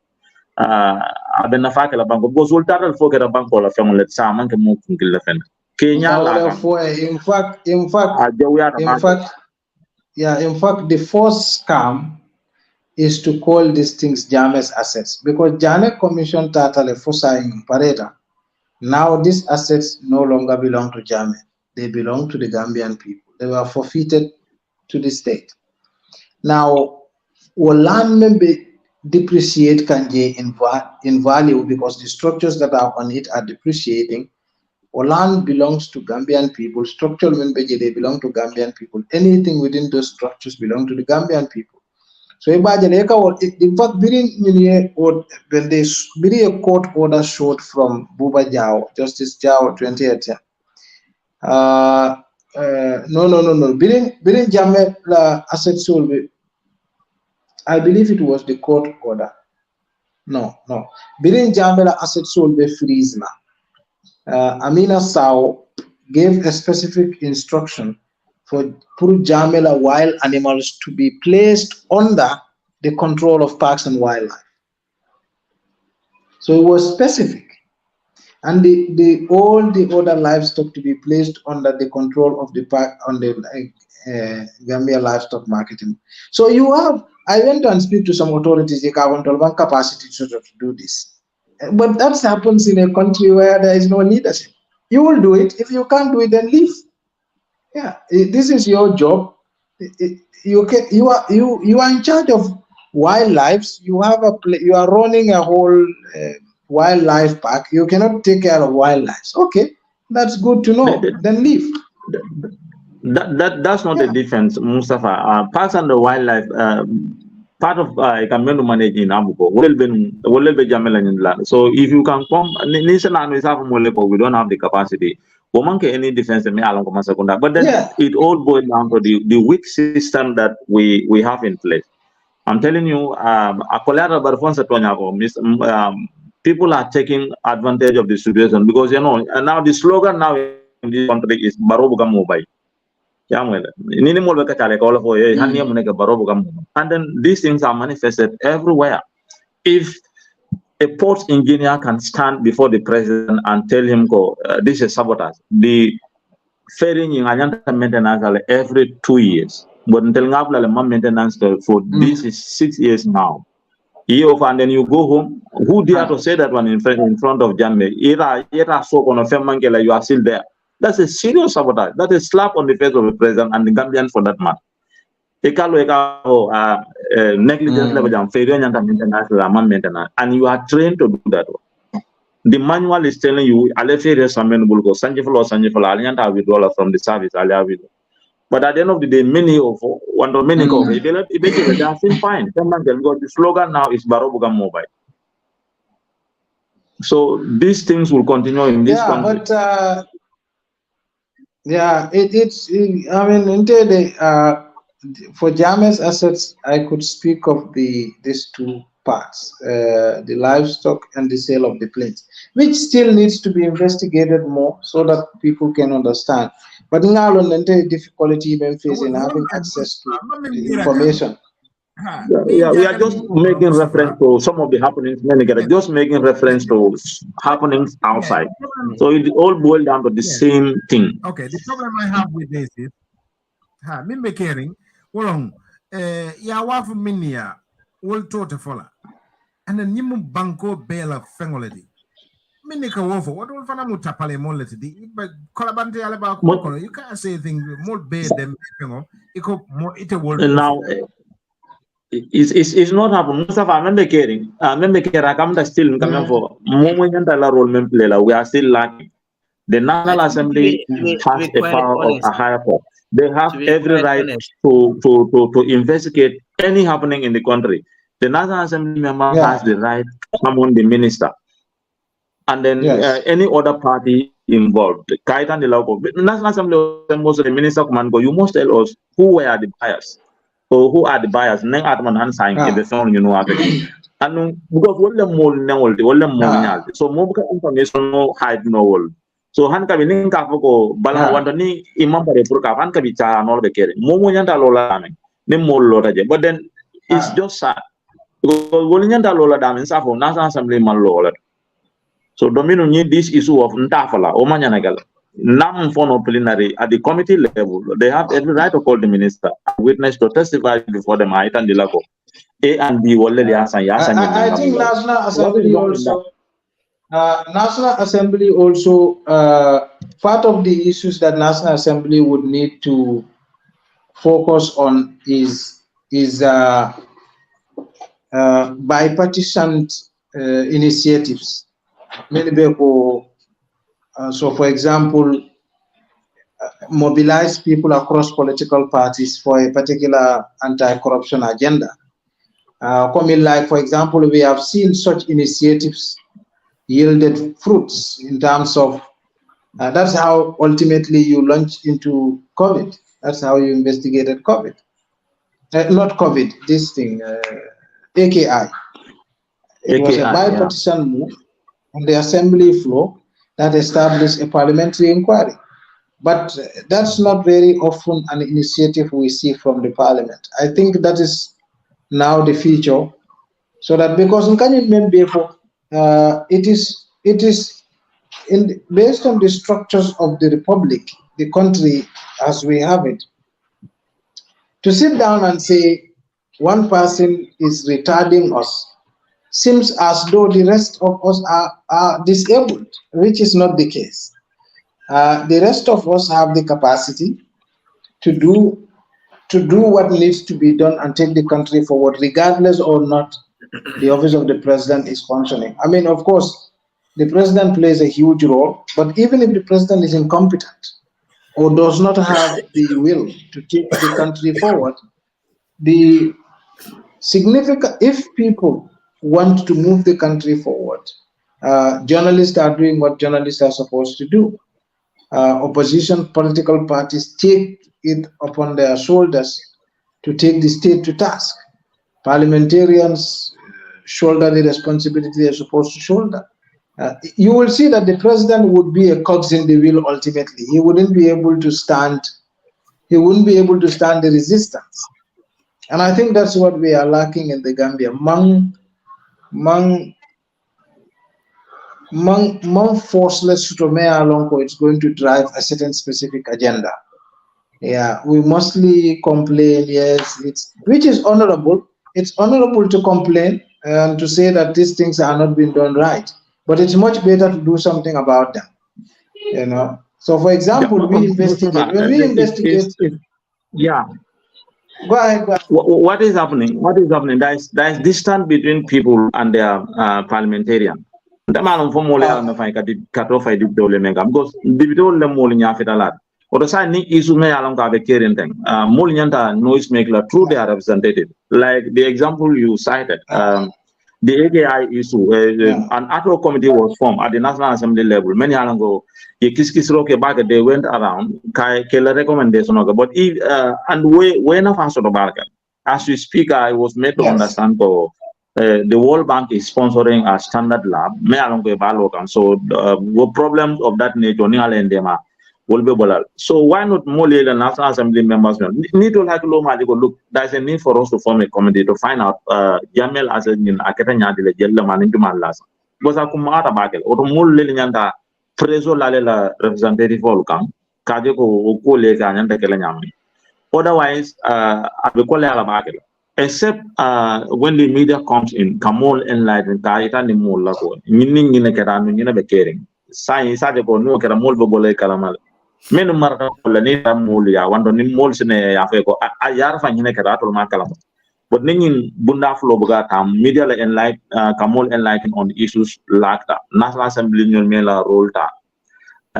Speaker 5: abenna fa kala banko bo sul taral fo kera banko la fengol la sa man ke mo kungil la fen kenya la
Speaker 3: in fact the first scam is to call these things Jammeh's assets because Jammeh Commission Tatale Fosa in Pareda. Now these assets no longer belong to Jammeh. They belong to the Gambian people. They were forfeited to the state. Now, land may be depreciate kanje in value because the structures that are on it are depreciating. Land belongs to Gambian people. Structural membeje, they belong to Gambian people. Anything within those structures belong to the Gambian people. So in fact, when they a court order showed from Buba Jao, Justice Jao 2018. No. Birin Jammeh asset sold. I believe it was the court order. No. Birin Jammeh asset sold be freeze na. Amina Sao gave a specific instruction for Jammeh wild animals to be placed under the control of Parks and Wildlife. So it was specific. And all the other livestock to be placed under the control of the park on the Gambia livestock marketing. So I went and speak to some authorities, they have capacity to do this. But that happens in a country where there is no leadership. You will do it. If you can't do it, then leave. Yeah, this is your job. You are in charge of wildlife. You are running a whole wildlife park. You cannot take care of wildlife. Okay, that's good to know. Then leave.
Speaker 5: That's not the difference, Mustafa. Parks and the wildlife. Part of Kamenu manage in Abuko will be Jamela in land. So if you can come, we don't have the capacity. Any defense but then it all boils down to the weak system that we have in place. I'm telling you, people are taking advantage of the situation because now the slogan now in this country is Barobuga Mobile. And then these things are manifested everywhere. If a port engineer can stand before the president and tell him, this is sabotage, the ferrying in maintenance every 2 years. But maintenance for this is 6 years now. And then you go home, who dare to say that one in front of Jammeh? You are still there. That's a serious sabotage. That's a slap on the face of the president and the Gambian for that matter. Negligence level maintenance, and you are trained to do that. The manual is telling you, Alefere Samen Bulgo, Sanjifalo, Allianta withdrawal from the service, but at the end of the day, many of they are still fine. The slogan now is Barobuga Mobile. So these things will continue in this country.
Speaker 3: But I mean, indeed, for Jammeh's assets, I could speak of these two parts, the livestock and the sale of the planes, which still needs to be investigated more so that people can understand. But now, the difficulty even facing having access to the information.
Speaker 5: Yeah, we are just making reference to some of the happenings, just making reference to happenings outside. So it all boils down to the same thing.
Speaker 1: Okay, the problem I have with this is, me caring, ya wafu minia, will tote fola, and then you banko bela fengoledi. Minika wofo, what will fana mutapale moleti di, but kolabante alaba kokolo, you can't say things more bad than it will.
Speaker 5: Now, it's not happening. Mustafa, I remember caring. I come still coming for role we are still lacking. The National Assembly has a power of a higher power. They have every right to investigate any happening in the country. The National Assembly member has the right to summon the minister, and then any other party involved. The National Assembly, most of the minister command go. You must tell us who were the buyers. So who are the buyers? Neng Atman Han sign in the phone, you know, and because all the more nyalti. So more information no hide no world. So Han kabi ning kafoko balang wandoni imam pare purka Han kabi cha no be kere. Mo nyanta lola dame. Ne mo lola je. But then it's just sad because nyanta lola dame safo National Assembly man lola. So domino need this issue of ntafala o manyanagal. Nam for plenary at the committee level, they have every right to call the minister, witness to testify before them. A and B
Speaker 3: I think National Assembly also. National Assembly also part of the issues that National Assembly would need to focus on is bipartisan initiatives. Many people. So, for example, mobilize people across political parties for a particular anti-corruption agenda. Like, for example, we have seen such initiatives yielded fruits in terms of, that's how ultimately you launch into COVID. That's how you investigated COVID. Not COVID, this thing, AKI. It was a bipartisan move on the assembly floor that established a parliamentary inquiry. But that's not very often an initiative we see from the parliament. I think that is now the feature, so that because it is based on the structures of the republic, the country as we have it, to sit down and say one person is retarding us seems as though the rest of us are disabled, which is not the case. The rest of us have the capacity to do what needs to be done and take the country forward, regardless or not the office of the president is functioning. I mean, of course, the president plays a huge role, but even if the president is incompetent or does not have the will to take the country forward, the significant, if people want to move the country forward, journalists are doing what journalists are supposed to do. Opposition political parties take it upon their shoulders to take the state to task. Parliamentarians shoulder the responsibility they're supposed to shoulder. You will see that the president would be a cogs in the wheel ultimately. He wouldn't be able to stand the resistance. And I think that's what we are lacking in the Gambia. Forceless Sutomea it's going to drive a certain specific agenda. Yeah, we mostly complain, yes, which is honorable. It's honorable to complain and to say that these things are not being done right. But it's much better to do something about them. You know. So for example, when we investigate.
Speaker 5: Yeah.
Speaker 3: Go ahead.
Speaker 5: What is happening? There is distance between people and their parliamentarian. Damalum for mole and fine cut off I did dole mega because the mole nyafitalat. Or the sign is me along the caring thing. Molinyanta noise maker true they are representative. Like the example you cited, the AKI issue, an ad hoc committee was formed at the National Assembly level many years ago. Kiskisroke back they went around, Kela recommendation, but if and when of answer the bargain. As we speak, I was made to understand the World Bank is sponsoring a standard lab, me along with Balokan. So problems of that nature, will be bolal. So why not more the National Assembly members? Need to like look, there's a need for us to form a committee to find out Jamel as in Akatanya de Jella Manintu Malas. Because I come out about it, or more Lilianda, Preso Lalela representative Volcam, Kajoko, Ukule, and the Kelanyami. Otherwise, I will call it except when the media comes in, Kamol enlightened, Kaita ni Mula, meaning in a Karamin in a caring. Science, I go no Karamol Bobole Karamal. Men marka ni mulia wando ni mols ne afeko ayar fa nyine kara to makala but nin bunda flow buga tam media la enlight kamol enlighten on issues like that National Assembly nyon mela role ta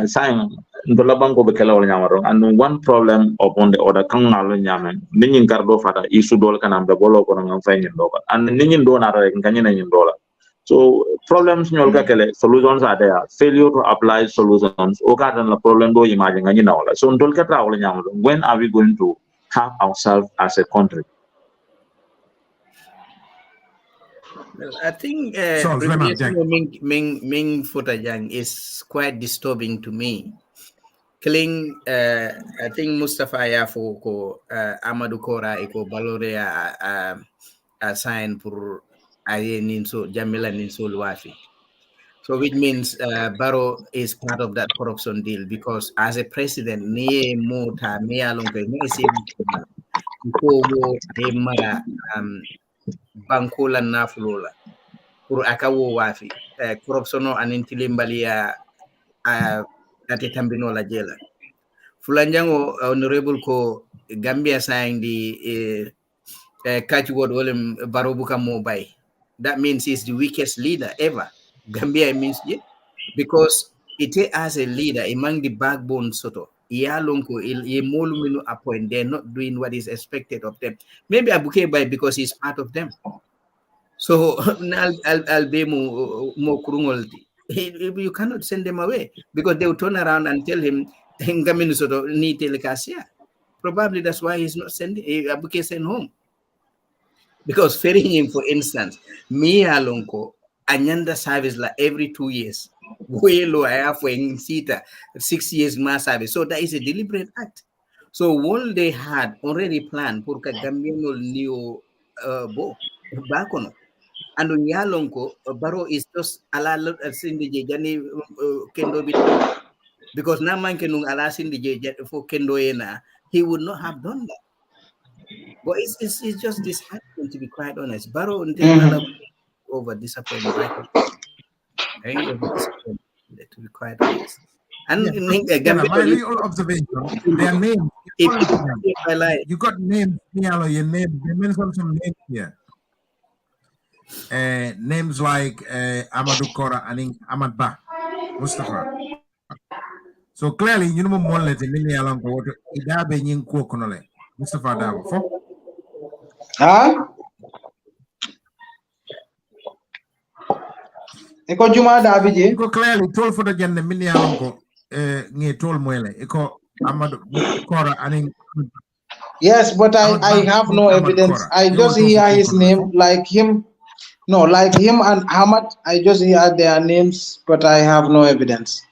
Speaker 5: saying ndola banko be kala wala nyamaro and one problem upon the other kan ngalo nyamen nin gardo fata issue dol kanam be bolo ko ngam fay nyin do and nin do na rek nganyina nyin dola. So problems solutions are there. Failure to apply solutions. The problem do imagine. So when are we going to have ourselves as a country?
Speaker 4: Well, I think
Speaker 1: So,
Speaker 4: Ming Futajang is quite disturbing to me. Killing, I think Mustafa Yafo ko Amadou Kora eko Balorea sign for Aye Ninso Jamila Ninso Luafi. So which means Barrow is part of that corruption deal because as a president, ne mota me alonke ne sim ko mara bankola nafulola pour akawo wafi corruption no anintilimbalia ate tambino la jela fulanjango honorable ko Gambia saying the catch word wolem Barobuka Mobile. That means he's the weakest leader ever. Gambia means yeah, because it as a leader among the backbone soto. Iyalonko minu appoint, they're not doing what is expected of them. Maybe Abuke by because he's part of them. So I'll be more kurungolti. You cannot send them away because they will turn around and tell him probably that's why he's not sending Abuke sent home. Because ferrying him, for instance, me alonko anyanda service like every 2 years. Way low I have in Sita 6 years mass service. So that is a deliberate act. So what they had already planned for Gambiano Neo Bo Bakono. And on Yalonko, Baro is just ala Cindy Jani Kendo because now man can ala Cindy for Kendo Ena, he would not have done that. But it's just disheartening, to be quite honest. Barrow over disappointment, right? I think over disappointment, to be quite honest. And
Speaker 1: my little observation, their names. You got names, your name. They mentioned some names here. Names like Amadou Kora and Ahmad Ba, Mustafa. So clearly, you know more than many along the water. Idabe yin kuokonole. Mustafa Dabo.
Speaker 3: Eko Juma Dabije.
Speaker 1: Eko clearly told for the gender mini alongo near told Moele. Eko Amadou Kora and
Speaker 3: yes, but I have no evidence. I just hear his name like him. No, like him and Ahmad, I just hear their names, but I have no evidence.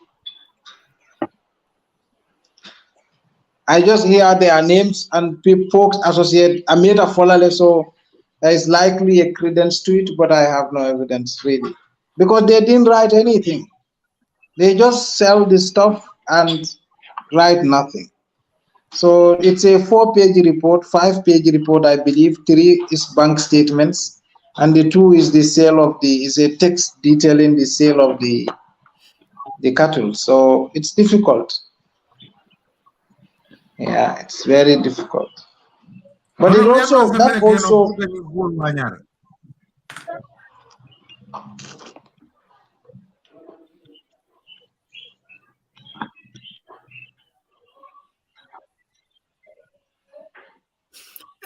Speaker 3: I just hear their names and folks associate Amita Folale, so there is likely a credence to it, but I have no evidence really. Because they didn't write anything. They just sell the stuff and write nothing. So it's a 4-page report, 5-page report, I believe. 3 is bank statements, and the 2 is the sale of is a text detailing the sale of the cattle. So it's difficult. Yeah, it's very difficult. But it also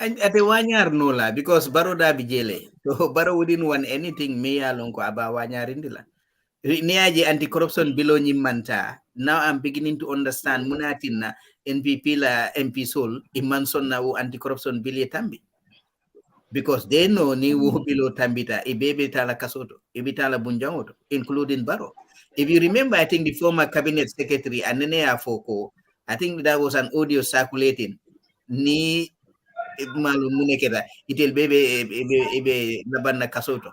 Speaker 4: And at the wanyar no la, because Baro da bijele. So Baro wouldn't want anything me along ko aba wanyar indila. Niaje anti-corruption below manta. Now I'm beginning to understand munatina NPP la MP Sol imanson na anti-corruption bill tambi. Because they know ni wo below tambita ibebe tala kasoto ibitala bunjangoto including Baro. If you remember, I think the former cabinet secretary Anene Afoko, I think that was an audio circulating ni malu munekeda itel bebe ebe labanna kasoto.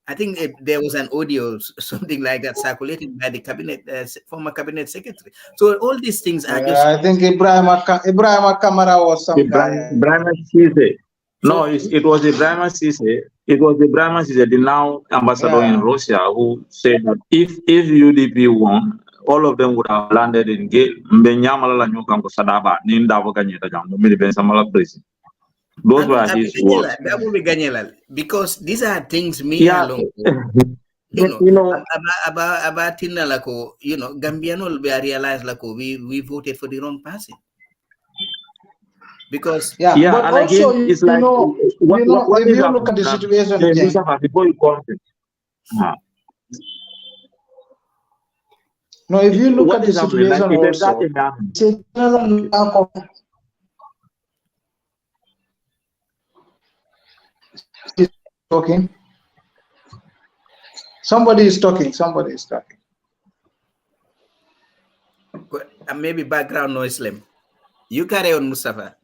Speaker 4: I think there was an audio, something like that, circulated by the cabinet, former cabinet secretary. So all these things are just.
Speaker 3: I think Ibrahim Kamara was some guy.
Speaker 5: Ibrahim Cisse. No,
Speaker 4: So-
Speaker 5: it was Ibrahim Cisse. It was Ibrahim Cisse, the now ambassador in Russia, who said that if UDP won, all of them would have landed in Gate. Those were his words.
Speaker 4: That will be Ganyelal, because these are things me alone. You know, about Tinalako, you know, Gambiano will be realized like we voted for the wrong person. Because
Speaker 3: but
Speaker 5: and
Speaker 3: also,
Speaker 5: again, it's like, what
Speaker 3: if
Speaker 5: is
Speaker 3: you
Speaker 5: up?
Speaker 3: look at the situation,
Speaker 5: Before you go on.
Speaker 3: No, if you look
Speaker 5: What
Speaker 3: at the
Speaker 5: is happening?
Speaker 3: situation
Speaker 5: Like,
Speaker 3: also, it's a general lack of talking. Somebody is talking.
Speaker 4: maybe background noise. You carry on, Mustafa.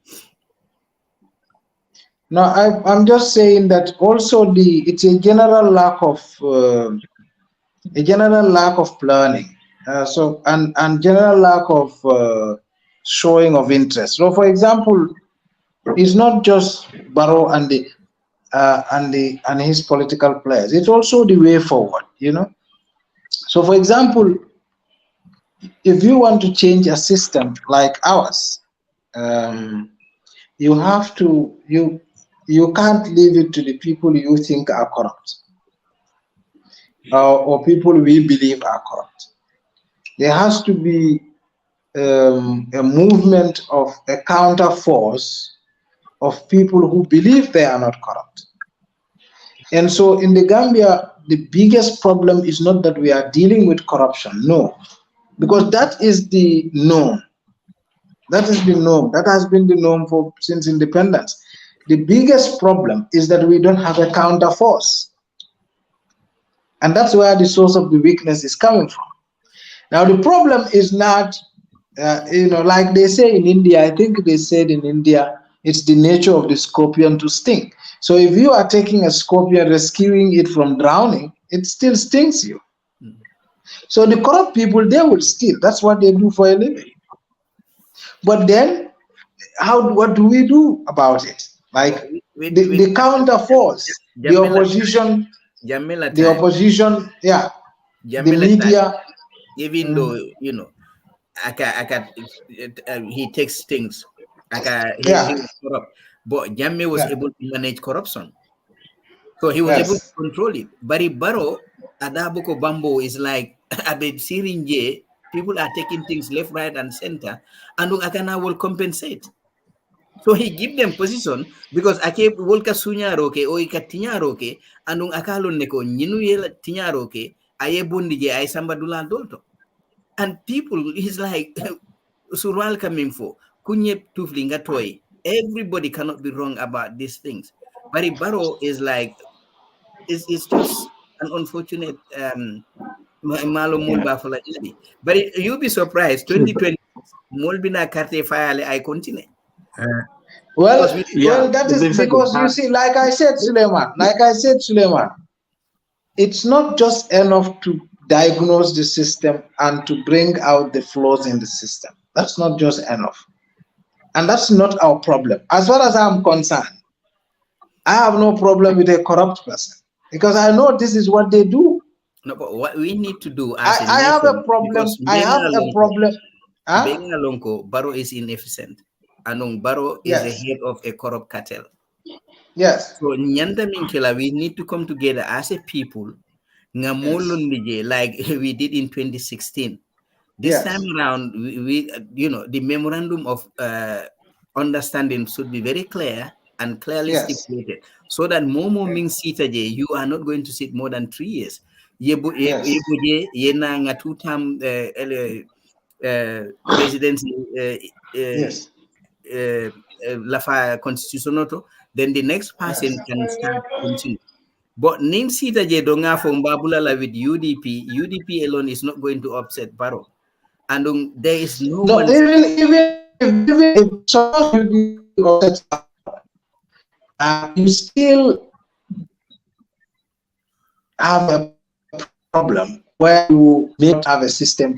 Speaker 3: No, I'm just saying that also it's a general lack of planning. And general lack of showing of interest. So, for example, it's not just Barrow and his political players. It's also the way forward. You know. So, for example, if you want to change a system like ours, you have to you can't leave it to the people you think are corrupt or people we believe are corrupt. There has to be a movement of a counter force of people who believe they are not corrupt. And so in the Gambia, the biggest problem is not that we are dealing with corruption, no, because that is the norm. That is the norm. That has been the norm since independence. The biggest problem is that we don't have a counter force. And that's where the source of the weakness is coming from. Now, the problem is not, like they say in India, I think they said in India, it's the nature of the scorpion to sting. So if you are taking a scorpion, rescuing it from drowning, it still stings you. So the corrupt people, they will steal. That's what they do for a living. But then, what do we do about it? Like the counter force, the opposition, the media.
Speaker 4: Even though, you know, he takes things. He was corrupt. But Jammeh was able to manage corruption. So he was able to control it. But Baro, Adaboko Bambo is like, Abed Sirinje, people are taking things left, right, and center, and Akana will compensate. So he give them position because ake wolka sunyaroke o ika tinyaroke andung akalon neko nyinu yela tinyaroke aye bondi je ay samba dula dolto. And people is like surwal coming for kunye tuflinga toy. Everybody cannot be wrong about these things. But Baro is like it's just an unfortunate malo mulba for but you'll be surprised 2020 mulbina carte file I continue.
Speaker 3: Well, that is because you see, like I said, Suleiman, it's not just enough to diagnose the system and to bring out the flaws in the system. That's not just enough. And that's not our problem. As far as I'm concerned, I have no problem with a corrupt person because I know this is what they do.
Speaker 4: No, but what we need to do
Speaker 3: as I have a problem. I have a problem.
Speaker 4: Being Alonko, Baro is inefficient. Anong Baro is a head of a corrupt cartel.
Speaker 3: Yes.
Speaker 4: So Nyanda Minkela, we need to come together as a people, like we did in 2016. This time around, we you know, the memorandum of understanding should be very clear and clearly
Speaker 3: Yes.
Speaker 4: stipulated, so that Momo means Sitaje, you are not going to sit more than 3 years.
Speaker 3: Yes.
Speaker 4: Yena two-term presidency
Speaker 3: Yes.
Speaker 4: Lafa constitution, then the next person
Speaker 3: Yes.
Speaker 4: can start continue. But Nim Sitaje Donga from Babulala with UDP alone is not going to upset Barrow. And there is no one.
Speaker 3: Even if you still have a problem where you may not have a system.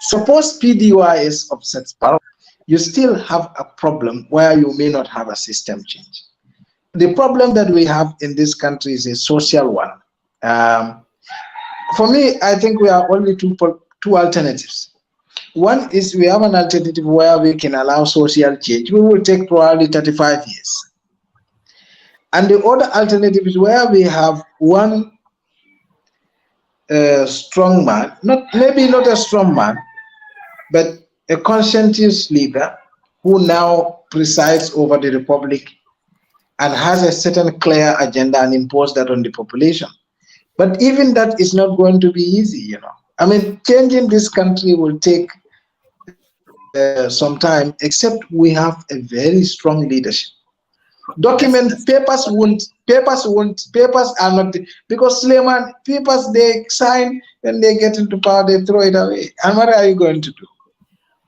Speaker 3: Suppose PDYS upsets Barrow, you still have a problem where you may not have a system change. The problem that we have in this country is a social one. For me, I think we are only two alternatives. One is we have an alternative where we can allow social change. We will take probably 35 years. And the other alternative is where we have one strong man, maybe not a strong man, but a conscientious leader who now presides over the republic and has a certain clear agenda and impose that on the population. But even that is not going to be easy, you know. I mean, changing this country will take some time, except we have a very strong leadership. Papers are not, because Suleiman, papers they sign, when they get into power, they throw it away. And what are you going to do?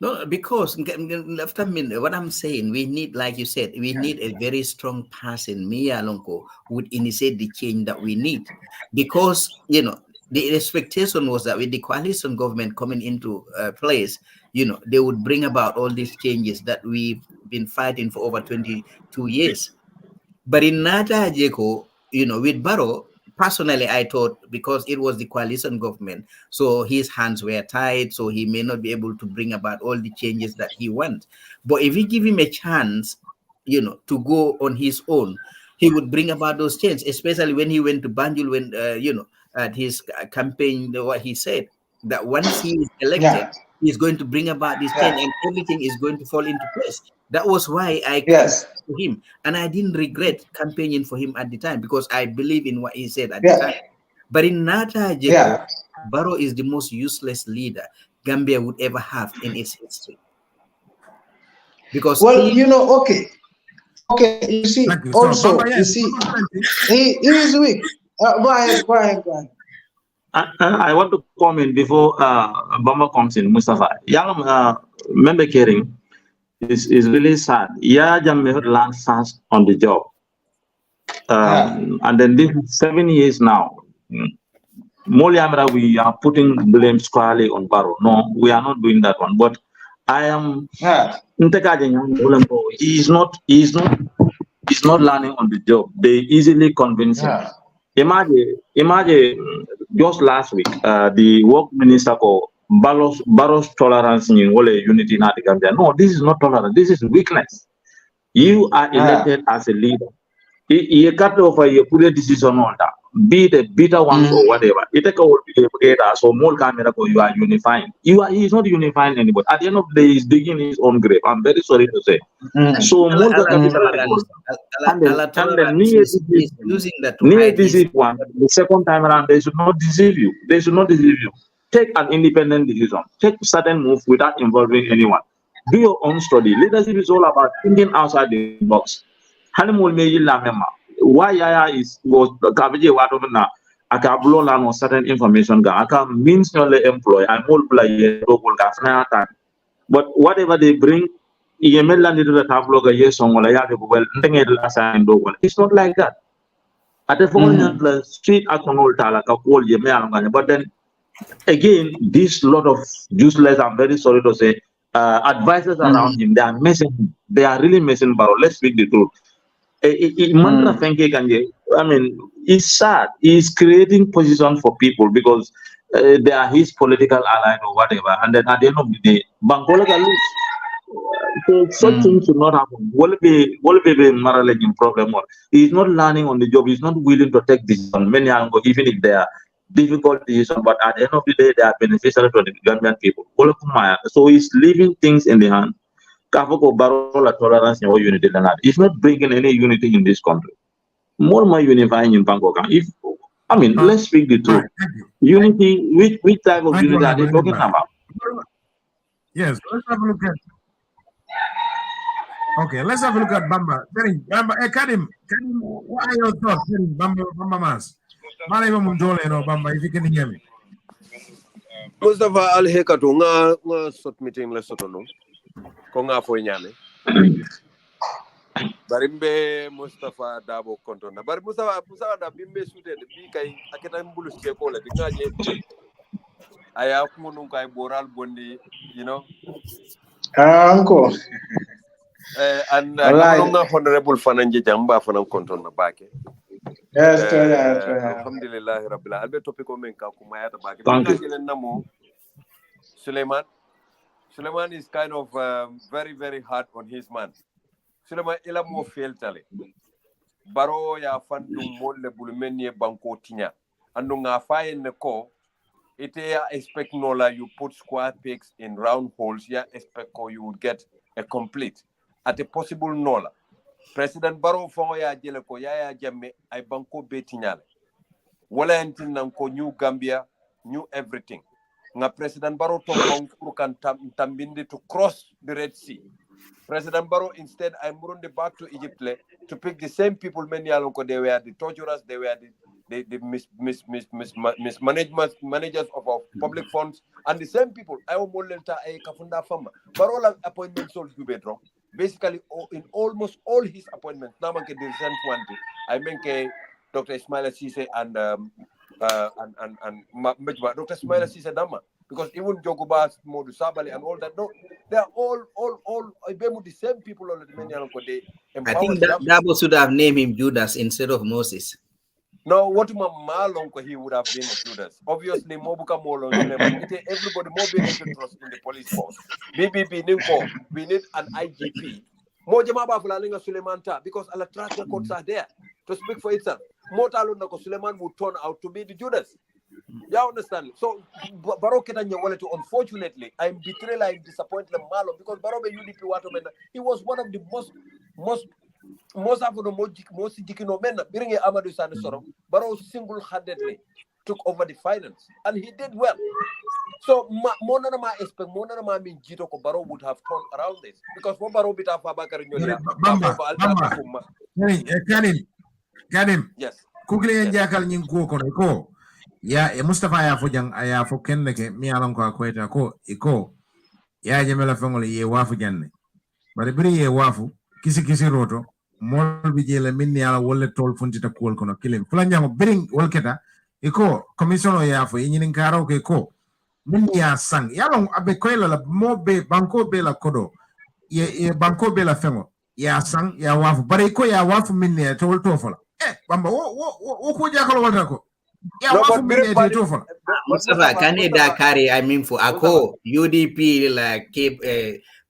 Speaker 4: No, because what I'm saying, we need, like you said, we need a very strong person, Mia Lonko, would initiate the change that we need. Because, you know, the expectation was that with the coalition government coming into place, you know, they would bring about all these changes that we've been fighting for over 22 years. But in Nata Jeko, you know, with Barrow, personally, I thought because it was the coalition government, so his hands were tied, so he may not be able to bring about all the changes that he wants. But if we give him a chance, you know, to go on his own, he would bring about those changes, especially when he went to Banjul, when, you know, at his campaign, what he said, that once he is elected, he's going to bring about this change and everything is going to fall into place. That was why I campaigned for him. And I didn't regret campaigning for him at the time because I believe in what he said at the time. But in Nata Jeko, Barrow is the most useless leader Gambia would ever have in its history. Because
Speaker 3: you know, okay, you see, also, you see, he is weak. Go ahead.
Speaker 5: I want to comment before Bamba comes in, Mustafa. Young member caring is really sad. Yahya Jammeh learned fast on the job. And then this 7 years now. Moliamra, we are putting blame squarely on Barrow. No, we are not doing that one. But I am he's not learning on the job. They easily convince him. Imagine just last week, the work minister called Barrow's tolerance in unity in the Gambia. No, this is not tolerance. This is weakness. You are elected as a leader. You cut over your put a decision on that. Be it a bitter one or whatever. It will be together. So more camera you are unifying. He's not unifying anybody. At the end of the day, he's digging his own grave. I'm very sorry to say. So more deceive one. The second time around, they should not deceive you. They should not deceive you. Take an independent decision. Take certain move without involving anyone. Do your own study. Leadership is all about thinking outside the box. Why Yaya was Kabiji Watomana, I can blow on certain information. I can means only employ, I multiply but whatever they bring, it's not like that. At the phone, street but then again, this lot of useless, I'm very sorry to say, advisors around him, they are messing him. They are really messing about. Let's speak the truth. I mean, it's sad. He's creating position for people because they are his political ally or whatever. And then at the end of the day, Bangola lose. So such things should not happen. Will be managing problem. He's not learning on the job. He's not willing to take decisions. Many are even if they are difficult decisions, but at the end of the day, they are beneficial to the Gambian people. So he's leaving things in the hand. Kafoko Barola tolerance or unity than that. It's not bringing any unity in this country. More unifying in Bangkok. If I mean, let's speak the truth. Unity, which type of unity are they talking about?
Speaker 1: Yes, let's have a look at. Okay, let's have a look at Bamba. Bamba, Kadim, what are your thoughts? Bamba Mas. Bamba, if you can hear me.
Speaker 6: Mustafa Al Hekato nga sot meeting la sotono ko nga fo ñame bari mbe Mustafa Dabo kontona bari Mustafa da bimbe sude bi kay aketa mbulu ko la di ngaje aya ko nun kay boral bondi you know
Speaker 3: Uncle.
Speaker 6: And nga honorable fananje jamba fanan kontona bake
Speaker 3: Yes,
Speaker 6: alhamdulillah rabbil alamin topic ko men ka kuma yata bake ngajelen namo Suleiman is kind of very, very hard on his man. Suleiman ila mo fail tale. Baro ya fandu molle bulmenye banko tinya. Ando nga faye ne ko ite ya expect nola you put square pegs in round holes ya expect ko you would get a complete at a possible nola. President Baro fongo ya jele ko Yahya Jammeh ay banko be tinya. Wala entin nan ko New Gambia, new everything. Nga President Barrow kan tambindi to cross the Red Sea. President Barrow instead I'm running back to Egypt to pick the same people many alonko they were the torturers, they were the mismanagement managers of our public funds, and the same people I will molenta a kafunda fama. Barrow appointments all do bedrock. Basically in almost all his appointments, namanke the recent one I mean Dr. Ismail Cisse and Dr. Ismail Cisse Dama, because even Joguba, Modu Sabali, and all that, no, they are all the same people on the many.
Speaker 4: I think that Dabo should have named him Judas instead of Moses.
Speaker 6: No, what Malonko he would have been a Judas. Obviously, Mobuka Molon, everybody more being trust in the police force. BBB Ninko, we need an IGP. Mojama Fulalinga Suleimanta, because all the track records are there to speak for itself. Motalunako Suleiman would turn out to be the Judas. You understand? So Baroketa Nyawale, unfortunately, I'm betrayed, I'm disappointed Malo because Barobe UDP Watomena, he was one of the most Dikinomena, bringing Amadou Sanisoro. Baro single-handedly took over the finance, and he did well. So Monanama expect Monanama mean Jito Baro would have turned around this because for Baro Bita Fabakar
Speaker 1: Kadim.
Speaker 6: Yes.
Speaker 1: Kukli jakal nyingu ko ya Mustafa ya fojang aya fo kenne ke mi alan ko akweta ko iko ya jemela fengol ye wafu janne bari biri ye wafu kisi roto mol bi jela minni ala wolle tol funtita kol kono kilim fulanjango bring wolketa iko commissioner ya fo yinin karo ke ko minni ya sang yalon abe koyla la mobe banko be la kodo ye banko be la fengo ya sang ya wafu bari ko ya wafu minni ya tol tofola Bamba wo ko jakalo wata ko ya wafu minni ya tofola
Speaker 4: Mustafa Kaneda Kari I mean for ako UDP like keep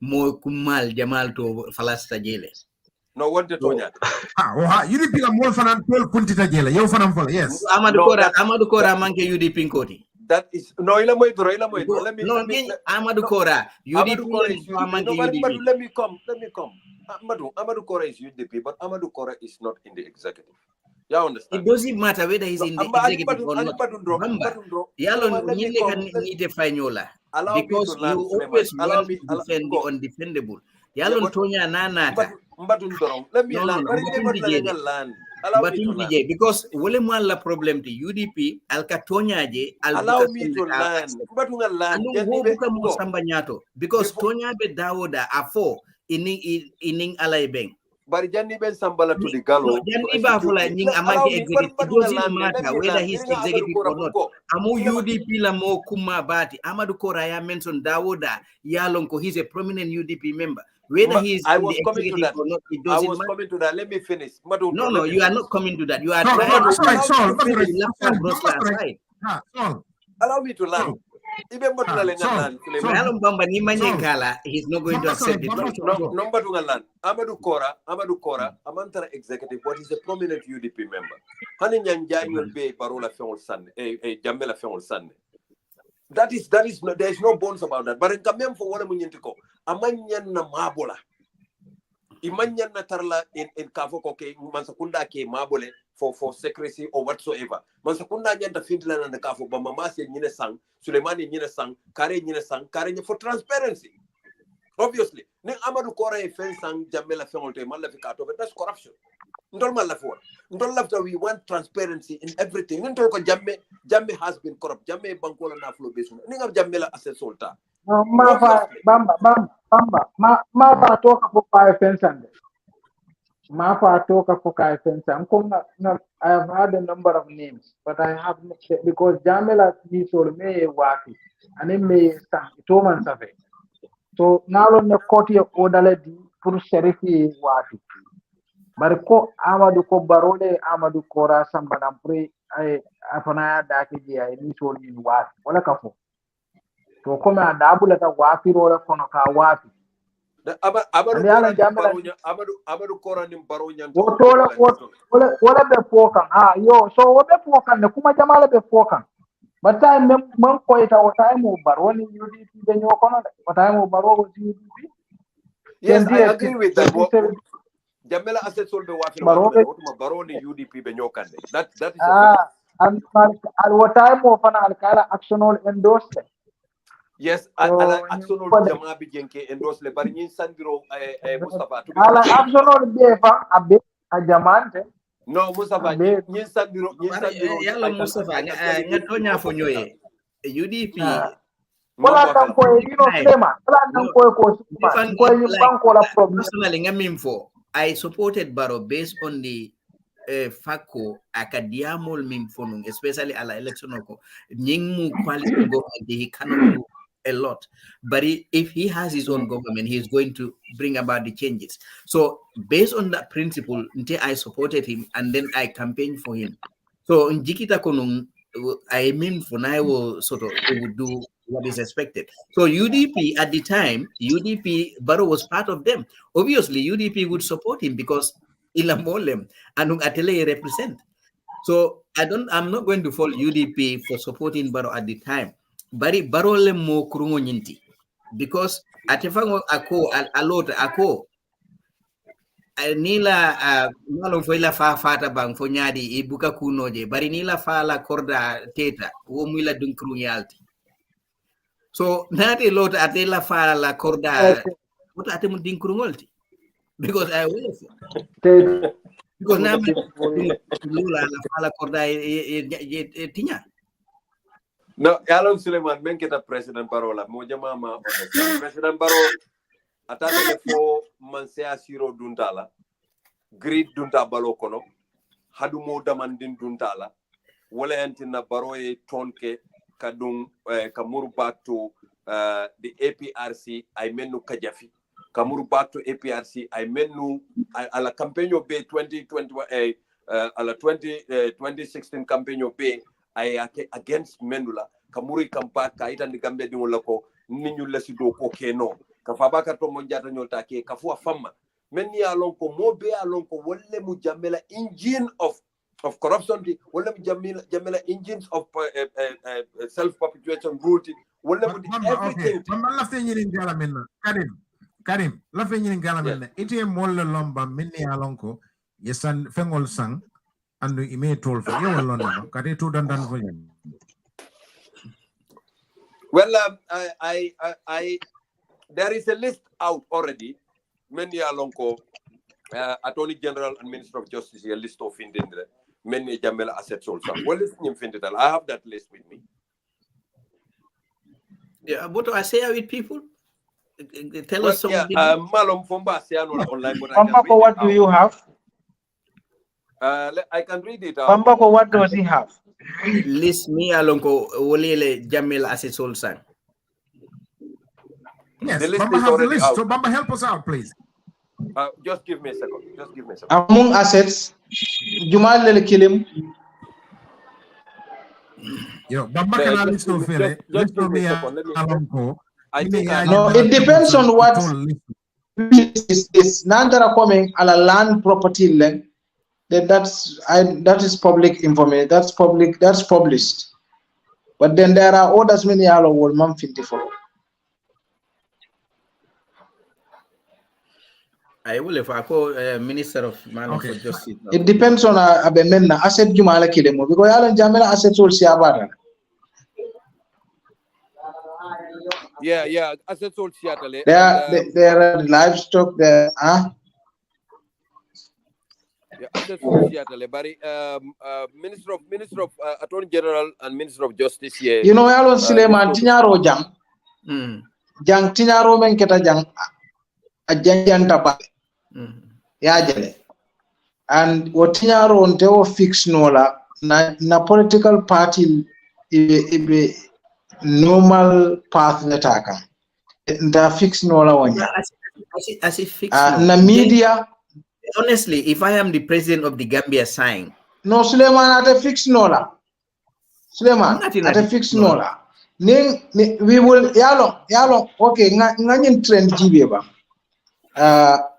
Speaker 4: mo kumal jamal to falasta jele.
Speaker 6: No one to Tonya.
Speaker 1: UDP la mol fanan tol puntita jela yow fanam fala yes.
Speaker 4: Amadou Kora manke UDP ngoti.
Speaker 6: That is no ila moy let me
Speaker 4: Amadou Kora UDP
Speaker 6: let me come Amadou Kora is UDP but Amadou Kora is not in the executive. You understand?
Speaker 4: It doesn't matter whether he's in the executive or not. Because you always want to defend the undefendable. Yalon Tonya Nanata.
Speaker 6: Let me land.
Speaker 4: Because William la problem to UDP, Alcatonya je,
Speaker 6: allow me to land.
Speaker 4: Because Tonya be Dawoda are four in Alaibeng.
Speaker 6: But Janni Ben Sambala to the Gallo.
Speaker 4: It doesn't matter whether he's executive or not. Amu UDP la mo kuma bati. Amadou Koraya mentioned Dawoda Yalonko. He's a prominent UDP member. Whether he's
Speaker 6: I was coming to that.
Speaker 4: Or not, it doesn't matter.
Speaker 6: Coming to that. Let me finish.
Speaker 4: No, you are not coming to that. You are trying to
Speaker 6: allow me to land. Even he's
Speaker 4: not going to accept it.
Speaker 6: Number two land. Amadou Kora, Amantara executive, but he's a prominent UDP member. Hani Nyanjay will be Parola Fengol Sunday, Jamela Fengol Sunday. That is no, there is no bones about that. But in Kamem for one munyentiko, amanyan na mabola. Imanyan na tarla in Kavoko ke Mansakunda ke mabole for secrecy or whatsoever. Mansakunda nyanta Finland and the Kafo, but Mamasi nyine sang, Suleimani nyine sang, Kare nyine sang, Kare for transparency. Obviously, ne Amadu Kora fence sang Jamela Femolte Malafikato, but that's corruption. We want transparency in everything. Jammeh has been corrupt. Jammeh Bankola na flow based. Ninga Jammela asset solta.
Speaker 3: Bamba, ma toka for 5 cents and Mafa toka for 5 cents. I have had a number of names, but I have because Jamela is or may wati and it may stand Toman Save. So now on the court of Odale di Pur Sherifi wati. Bariko Amadu ko Barole Amadu Kora Sambanampre Afanaya Daki dia ni so ni wati. Wala kafo. To come a double at a wafi roller konoka wafi.
Speaker 6: Amadu Kora nim Baronya.
Speaker 3: What be fokan? Yo, so what be fokan? The Kuma Jamala be fokan. But time Manko it our time Baroni UDP then you corner. What time Baro UDP?
Speaker 6: Yes, I agree with that. Jamela asset sold the wafi Baroni UDP Benyokan. That is
Speaker 3: and what time of an Alcala actional endorsed.
Speaker 6: Yes, ala actional jama bi jenke endorse le bari ñin sandiro Mustafa to
Speaker 3: ala actional befa abe a jamante
Speaker 6: no Mustafa ñin sandiro
Speaker 4: yalla Mustafa nga tonya fo ñoye UDP
Speaker 3: wala tan ko dino tema wala tan ko banko la problem
Speaker 4: personally nga mim fo I supported Barrow based on the Fako academol mim fo especially ala election ko ñing mu quality government he cannot do a lot, but if he has his own government, he's going to bring about the changes. So based on that principle, I supported him and then I campaigned for him. So in Jikita Konung, I mean for now sort of would do what is expected. So UDP at the time, Barrow was part of them. Obviously, UDP would support him because Ilamolem and Atele represent. So I'm not going to fault UDP for supporting Barrow at the time. Bari barole mo kurungo nyinti because atefango ako alot ako nila malon fo ila fa fata bang fo nyadi ibuka kunoje bari nila fa la korda teta wo muila dun krunyalti so nati lot atela fa la korda what atemu din krungolti because I will because na lula la fa la korda tinya.
Speaker 6: No, Alan Suleiman, menketa President Barola, moja mama President Baro, atake fo mansea siro duntala, grid dunta balokono, hadu mo damandin duntala, wala antina Baro e tonke kadung kamuru back to the APRC, I menu kajafi, kamuru back to APRC, I menu ala campaign be 2020 ala 2016 campaign be I against Menula, Kamuri Kampa, Kaita Nigambe di Moloko, Ninu Lesido Kokeno, Kafabaka Tomonjata Nyotake, Kafua Fama, many alonko, Mobe alonko, Wole Mujamela engine of corruption, Wole Jamela engines of self-perpetuation route, Wole everything.
Speaker 1: Karim, laughing in Galamena, Iti Mola Lomba, many alonko, Yesan Fengol Sang. And we may told for you alone. For you.
Speaker 6: Well, I there is a list out already. Many alonko, Attorney General and Minister of Justice, a list of Indindre, many Jamela assets also. Well, listen, I have that list with me.
Speaker 4: Yeah, but I say with people. Tell us something.
Speaker 6: Malom Fomba online.
Speaker 3: Pambako, what do you have?
Speaker 6: I can read it out.
Speaker 3: Pambako, what does he have?
Speaker 4: List me alonko wolele Jamel assets also.
Speaker 1: Yes, Bamba has the list. Out. So Bamba, help us out, please.
Speaker 6: Just give me a second.
Speaker 3: Among assets, Jumal Lele Kilim.
Speaker 1: Yo, Bamba can list of it. List of me alonko.
Speaker 3: No, it depends on what is Nandara coming a land property length. That is public information. That's published. But then there are others many yalo will man finti follow.
Speaker 4: I will if I call Minister of
Speaker 1: Okay.
Speaker 4: for Justice.
Speaker 3: It depends on abemenna asset jumala kilemo because yalo jamela assets will see about.
Speaker 6: Yeah. Assets all Seattle.
Speaker 3: There are livestock there.
Speaker 6: Yeah, assets all Seattle. But Minister of Attorney General and Minister of Justice here.
Speaker 3: You know, yalo Suleiman tinyaro jang. Jang tinyaro men keta jang a janta ba. Yajele. And what tinyaro on teo fix nola na political party ibe normal path netaka. The fix nola wanya.
Speaker 4: As if fix
Speaker 3: na media.
Speaker 4: Honestly, if I am the president of the Gambia sign.
Speaker 3: No, Suleiman at a fix nola. Suleiman at a fix nola. We will yalo okay nganyin trend jibeba.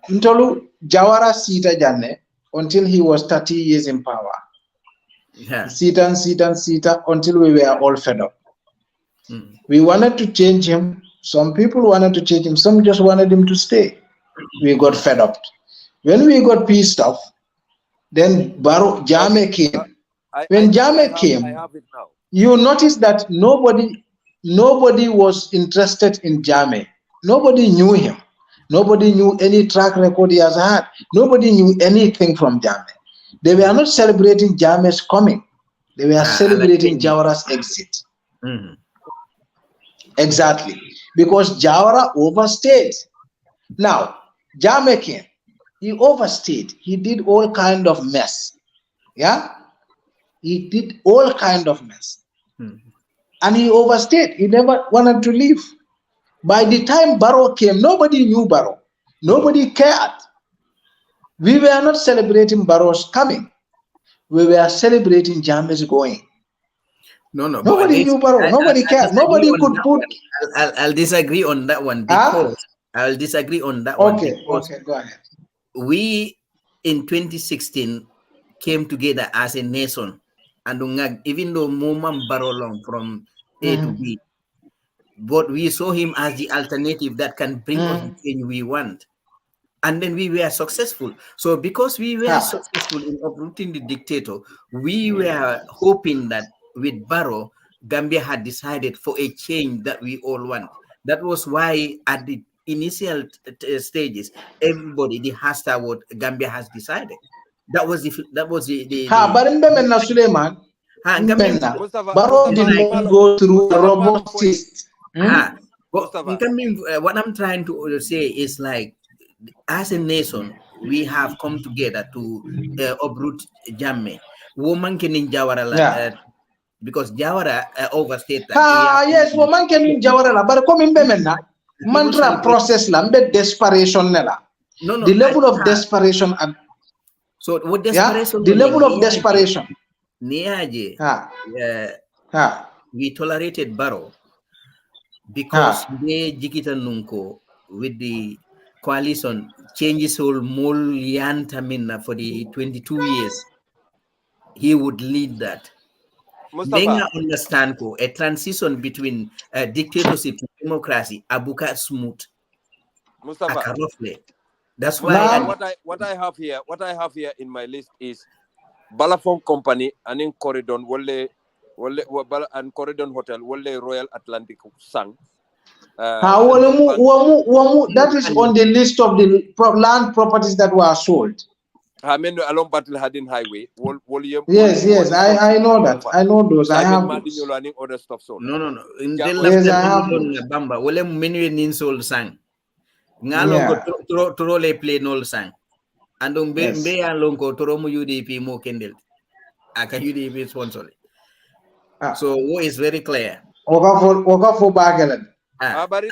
Speaker 3: Ntolu Jawara Sita Jane until he was 30 years in power.
Speaker 4: Yeah.
Speaker 3: Sita until we were all fed up. We wanted to change him. Some people wanted to change him. Some just wanted him to stay. We got fed up. When we got pissed off, then Jammeh came. When Jammeh came,
Speaker 6: I have it now.
Speaker 3: You notice that nobody was interested in Jammeh. Nobody knew him. Nobody knew any track record he has had. Nobody knew anything from Jammeh. They were not celebrating Jammeh's coming. They were celebrating Jawara's exit. Exactly. Because Jawara overstayed. Now, Jammeh came. He overstayed. He did all kind of mess. Yeah? He did all kind of mess. And he overstayed. He never wanted to leave. By the time Barrow came, nobody knew Barrow. Nobody cared. We were not celebrating Barrow's coming. We were celebrating Jammeh's going.
Speaker 4: No.
Speaker 3: Nobody knew Barrow. Nobody cared. Nobody could put.
Speaker 4: I'll disagree on that one because I'll disagree on that one.
Speaker 3: Okay, go ahead.
Speaker 4: We in 2016 came together as a nation, and even though Mumam Barrow long from A to B, but we saw him as the alternative that can bring us the change we want. And then we were successful. So because we were successful in uprooting the dictator, we were hoping that with Barrow, Gambia had decided for a change that we all want. That was why at the initial stages, everybody, the hashtag what Gambia has decided. That was the
Speaker 3: Suleiman. Barrow did not go through a robust system.
Speaker 4: What I'm trying to say is like, as a nation, we have come together to uproot Jammeh. Woman can in Jawara because Jawara overstayed.
Speaker 3: Yes, woman can in Jawara, but come in Bemenna. Mantra process lambe desperation nela.
Speaker 4: No,
Speaker 3: the level of desperation.
Speaker 4: So what desperation?
Speaker 3: The level of desperation.
Speaker 4: We tolerated Barrow because they Jikita Nunko with the coalition changes all Mulyantamina for the 22 years. He would lead that. Then I understand a transition between dictatorship to democracy, Abuka smooth.
Speaker 6: Mustafa.
Speaker 4: That's why
Speaker 6: what I have here in my list is Balafon Company and in Corridon and Corridon Hotel Royal Atlantic Sang.
Speaker 3: That is on the list of the land properties that were sold.
Speaker 6: Along Battle Hadin Highway.
Speaker 3: Yes, I know that. I know those. I have those.
Speaker 6: Other stuff sold.
Speaker 4: No. In
Speaker 3: yes, I have those.
Speaker 4: Bamba. Wole menu nin sold sang. Ngalong ko trole play nol sang. Andong be along ko toro mu UDP mo kendel. Aka UDP sponsor. So what is very clear.
Speaker 3: Oka for Bagelan.
Speaker 6: Bari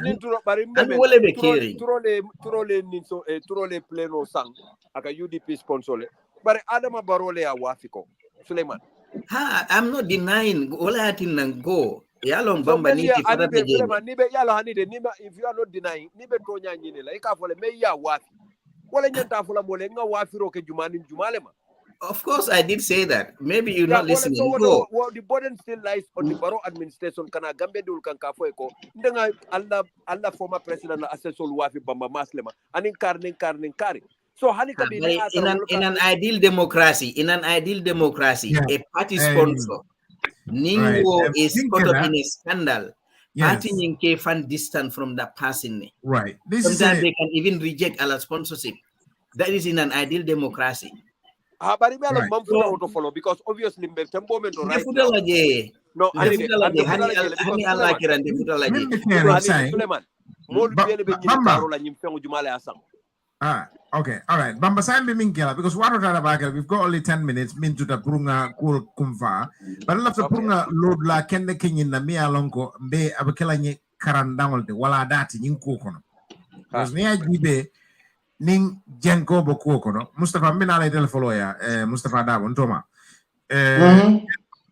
Speaker 6: turole play no sang. Aka UDP sponsor. But Adama Barole a wafiko. Suleiman.
Speaker 4: I'm not denying all I think go. Yalong Bamba
Speaker 6: if you are not denying, nibe tonya nyine la ika fole me ya wafi. Wala nyanta fula mole nga wafi roke jumani jumalema.
Speaker 4: Of course, I did say that. Maybe you're
Speaker 6: Yeah,
Speaker 4: not listening.
Speaker 6: so
Speaker 4: Go.
Speaker 6: what the burden still lies on the Barrow administration. Kana Gambia dul kan kafoeko. Ndenga Allah former president na assessor wafi bamba maslema. Anin kari. So hanika bi ni
Speaker 4: In an ideal democracy,
Speaker 1: Yeah.
Speaker 4: a party sponsor, Ningo is caught up in a scandal. Party
Speaker 1: Yes.
Speaker 4: Ninke fan distant from that person.
Speaker 1: Right. This
Speaker 4: Sometimes
Speaker 1: is
Speaker 4: they can even reject a sponsorship. That is in an ideal democracy.
Speaker 6: Habari me
Speaker 1: Right.
Speaker 6: mamfuta auto follow because obviously me tempo right now. No,
Speaker 4: Hani Allah kiran de futa laje.
Speaker 6: Suleiman. Molu biele be nyini taro la nyimfengu jumale asang.
Speaker 1: Okay, all right. Bamba sign be minkela because what we've got only 10 minutes. Min to the prunga cool kumfa, but I love to prunga load la kende kinyin na mi alonko be abakela nye karandangol de wala dati nyin kukono. Because niya jibe ning jenko bo kukono. Mustafa mina la idel follow ya Mustafa Dabo ntoma.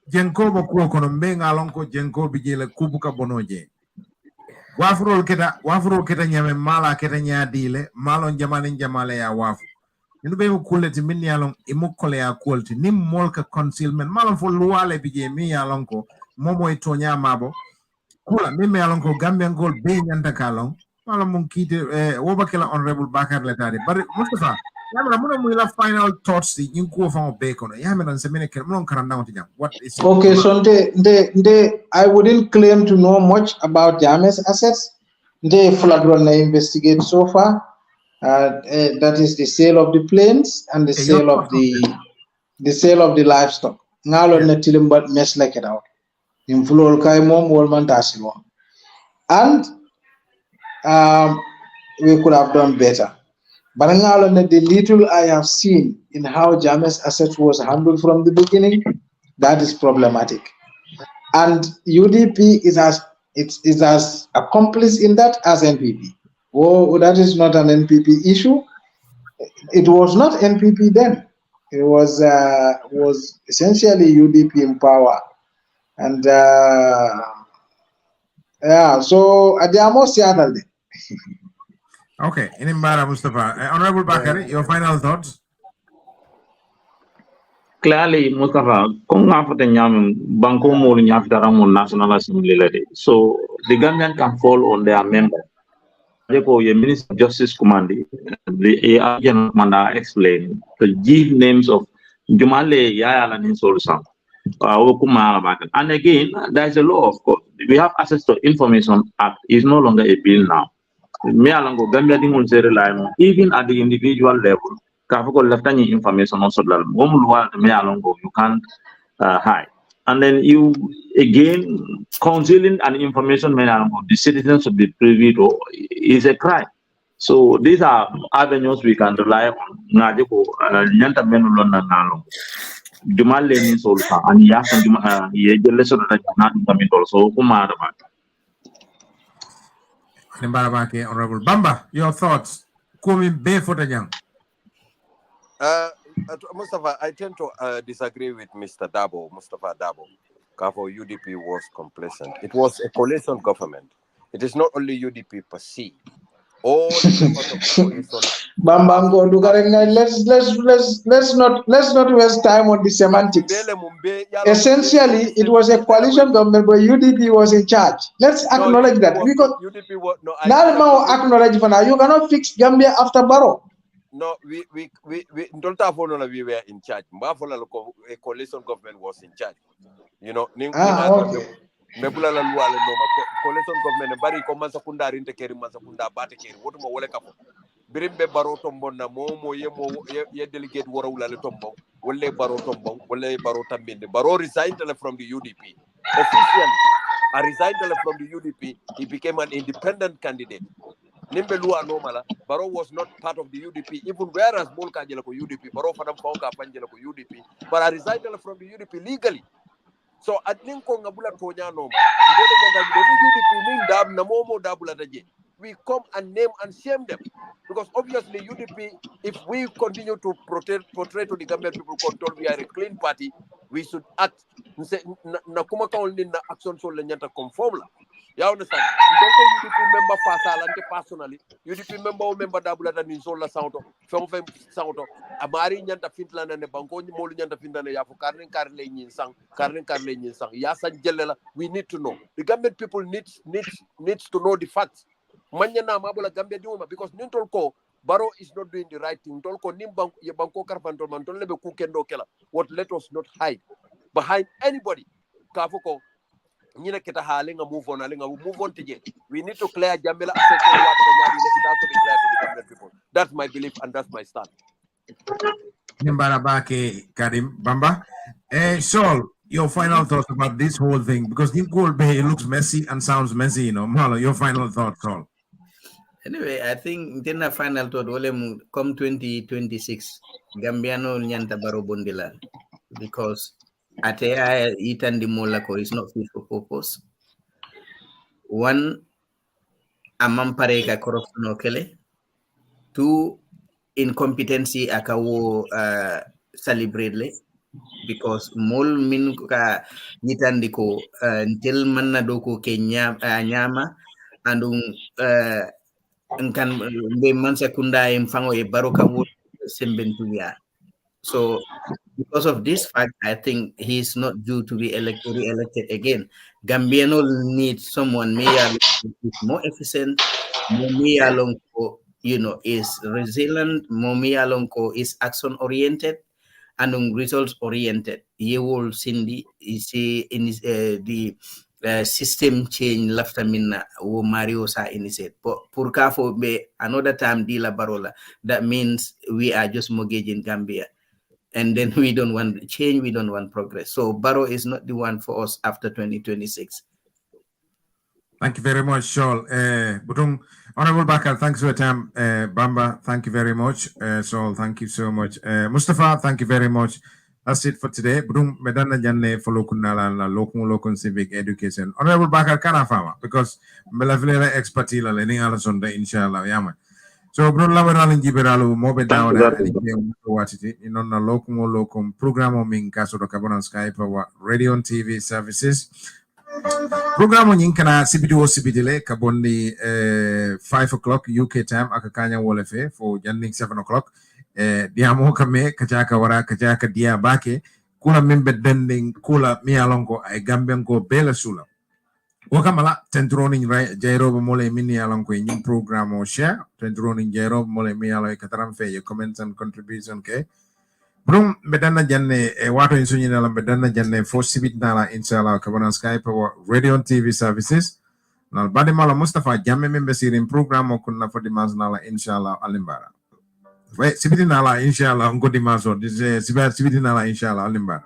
Speaker 1: Jenko bo kukono mbe ngalonko jenko bijele kubuka bonoje. Wafuro keta nyame mala keta nyadile malon jamale ya wafu ndu be kuleti min yalon imukole ya kulti nim molka concealment malon fo luwale bije mi yalon ko momo e tonya mabo kula mi yalon ko gambian gol be nyanda kalon malon mun kite wobakela honorable bakar letade bari mustafa yamna muna mu la final thoughts di nyinko fa be kono yamna semene ken mon karanda wonti jam what is it?
Speaker 3: Okay, so I wouldn't claim to know much about Jammeh's assets. They flagrant investigate so far. That is the sale of the planes and the sale of the livestock. Ngalo na tilimbat mess like it out. In Flor Kaimom, Wolman Tasilo. And we could have done better. But the little I have seen in how Jammeh's assets was handled from the beginning, that is problematic. And UDP is as accomplice in that as NPP. Oh, that is not an NPP issue. It was not NPP then. It was essentially UDP in power. And so Adiamo Seattle.
Speaker 1: Okay, Inimbara Mustafa. Honorable Bakari, your final thoughts?
Speaker 5: Clearly, Mustafa, kung nga po tanyam bangko mo rin ramon National Assembly lady. So the government can fall on their member. Therefore, the Minister of Justice Command, the General Commander explained to give names of Jumale Yaya and Insolsam. And again, there is a law, of course. We have access to Information Act. It's no longer a bill now. Even at the individual level, information also you can't hide. And then you again concealing an information the citizens should be privy to is a crime. So these are avenues we can rely on. Jumal means also and
Speaker 1: Honorable Bamba, your thoughts?
Speaker 6: Mustafa, I tend to disagree with Mr. Mustafa Dabo. For UDP was complacent. It was a coalition government. It is not only UDP per se. All
Speaker 3: Bambango, let's not waste time on the semantics. Essentially, it was a coalition government, but UDP was in charge. Let's acknowledge that. Because
Speaker 6: UDP was
Speaker 3: now acknowledge for now. You cannot fix Gambia after Barrow.
Speaker 6: No, we were in charge. A coalition government was in charge. You know, Nebula la loi le noma coalition government bari ko mansa kunda rinte keri mansa kunda bate keri wotuma wole kapo birimbe baro tombo na momo ye delegate wora wula le tombo wolle baro tombo wolle baro tambinde baro resigned from the UDP officially. I resigned from the UDP. He became an independent candidate. Nimbe lua normala Baro was not part of the UDP even whereas Bolka jela ko UDP Baro fadam fawka panjela ko UDP but I resigned from the UDP legally. So at Ninko Ngabula Tonya Noma, we come and name and shame them. Because obviously UDP, if we continue to portray to the Gambian people control, we are a clean party, we should act. Nakuma only na action so lenyata conform. You understand? You don't think UDP member Fasalante personally. UDP member Dabula than in Sola Sound, Fem Sound, Amari Nyanta Fintland and the Banco, Molu Nyanta Finland, Yafu Karnen Karlen Sang, Karnen Karlen Sang, Yasan Jelela. We need to know. The Gambian people needs to know the facts. Manyana Mabula Gambia Duma because Nintolko Baro is not doing the right thing. Tolko Nimbank Yabanko Carpantol Mantolebe Kukendo Kela. What let us not hide behind anybody. Kafoko. Move on, move on to get. We need to clear Jamila asset. It has to be clear to the Gambian people. That's my belief and that's my stand.
Speaker 1: Nimbarabake Karim Bamba. Saul, your final thoughts about this whole thing because Nimkol Bay looks messy and sounds messy, you know. Malo, your final thoughts, Saul.
Speaker 4: Anyway, I think the final thought will come 2026 Gambiano nyanta baro bondila because atea itan di molako is not fit for purpose. One, amampare ka corruption okele. Two, incompetency akawo celebrate because mol min ka yitandiko until manna doko ke nyama andung nkan be man sekunda mfango e baroka wo sembentuya. So because of this fact, I think he's not due to be re-elected again. Gambiano needs someone more efficient, more is resilient, more is action oriented and results oriented. He will see in the system change lafta minna wo Mario sa initiate. But purka be another time di la barola. That means we are just mortgaging Gambia. And then we don't want change, we don't want progress. So Barrow is not the one for us after 2026.
Speaker 1: Thank you very much, Saul. Honorable Bakar, thanks for your time. Bamba, thank you very much. Saul, thank you so much. Mustafa, thank you very much. That's it for today. Budung medana janne follow kunala la lokum civic education. Honorable Bakar kana fama because melavela expertise la learning ala sonda inshallah yama. So bro lawaral njiberalu mobe dawda watiti inonna lokum program min kaso do kabona Skype wa radio and TV services. Program nyin kana CBD le kabondi 5 o'clock UK time akakanya wolefe for janning 7 o'clock. Diamo kame kachaka wara kachaka dia bake kula membe dending kula mialongo ay gambian ko bela sula. Wakamala tentroning jairo mole mini alongo in program or share tentroning jairo mole mi alo kataram fe your comments and contribution ke brum bedana janne wato insunyi na bedana janne for sibit nala inshallah kabana Skype or radio and TV services na badi mala Mustafa Jammeh membe sirin program o kunna for dimas nala inshallah alimbara wait sibit nala inshallah ngo dimaso sibit nala inshallah alimbara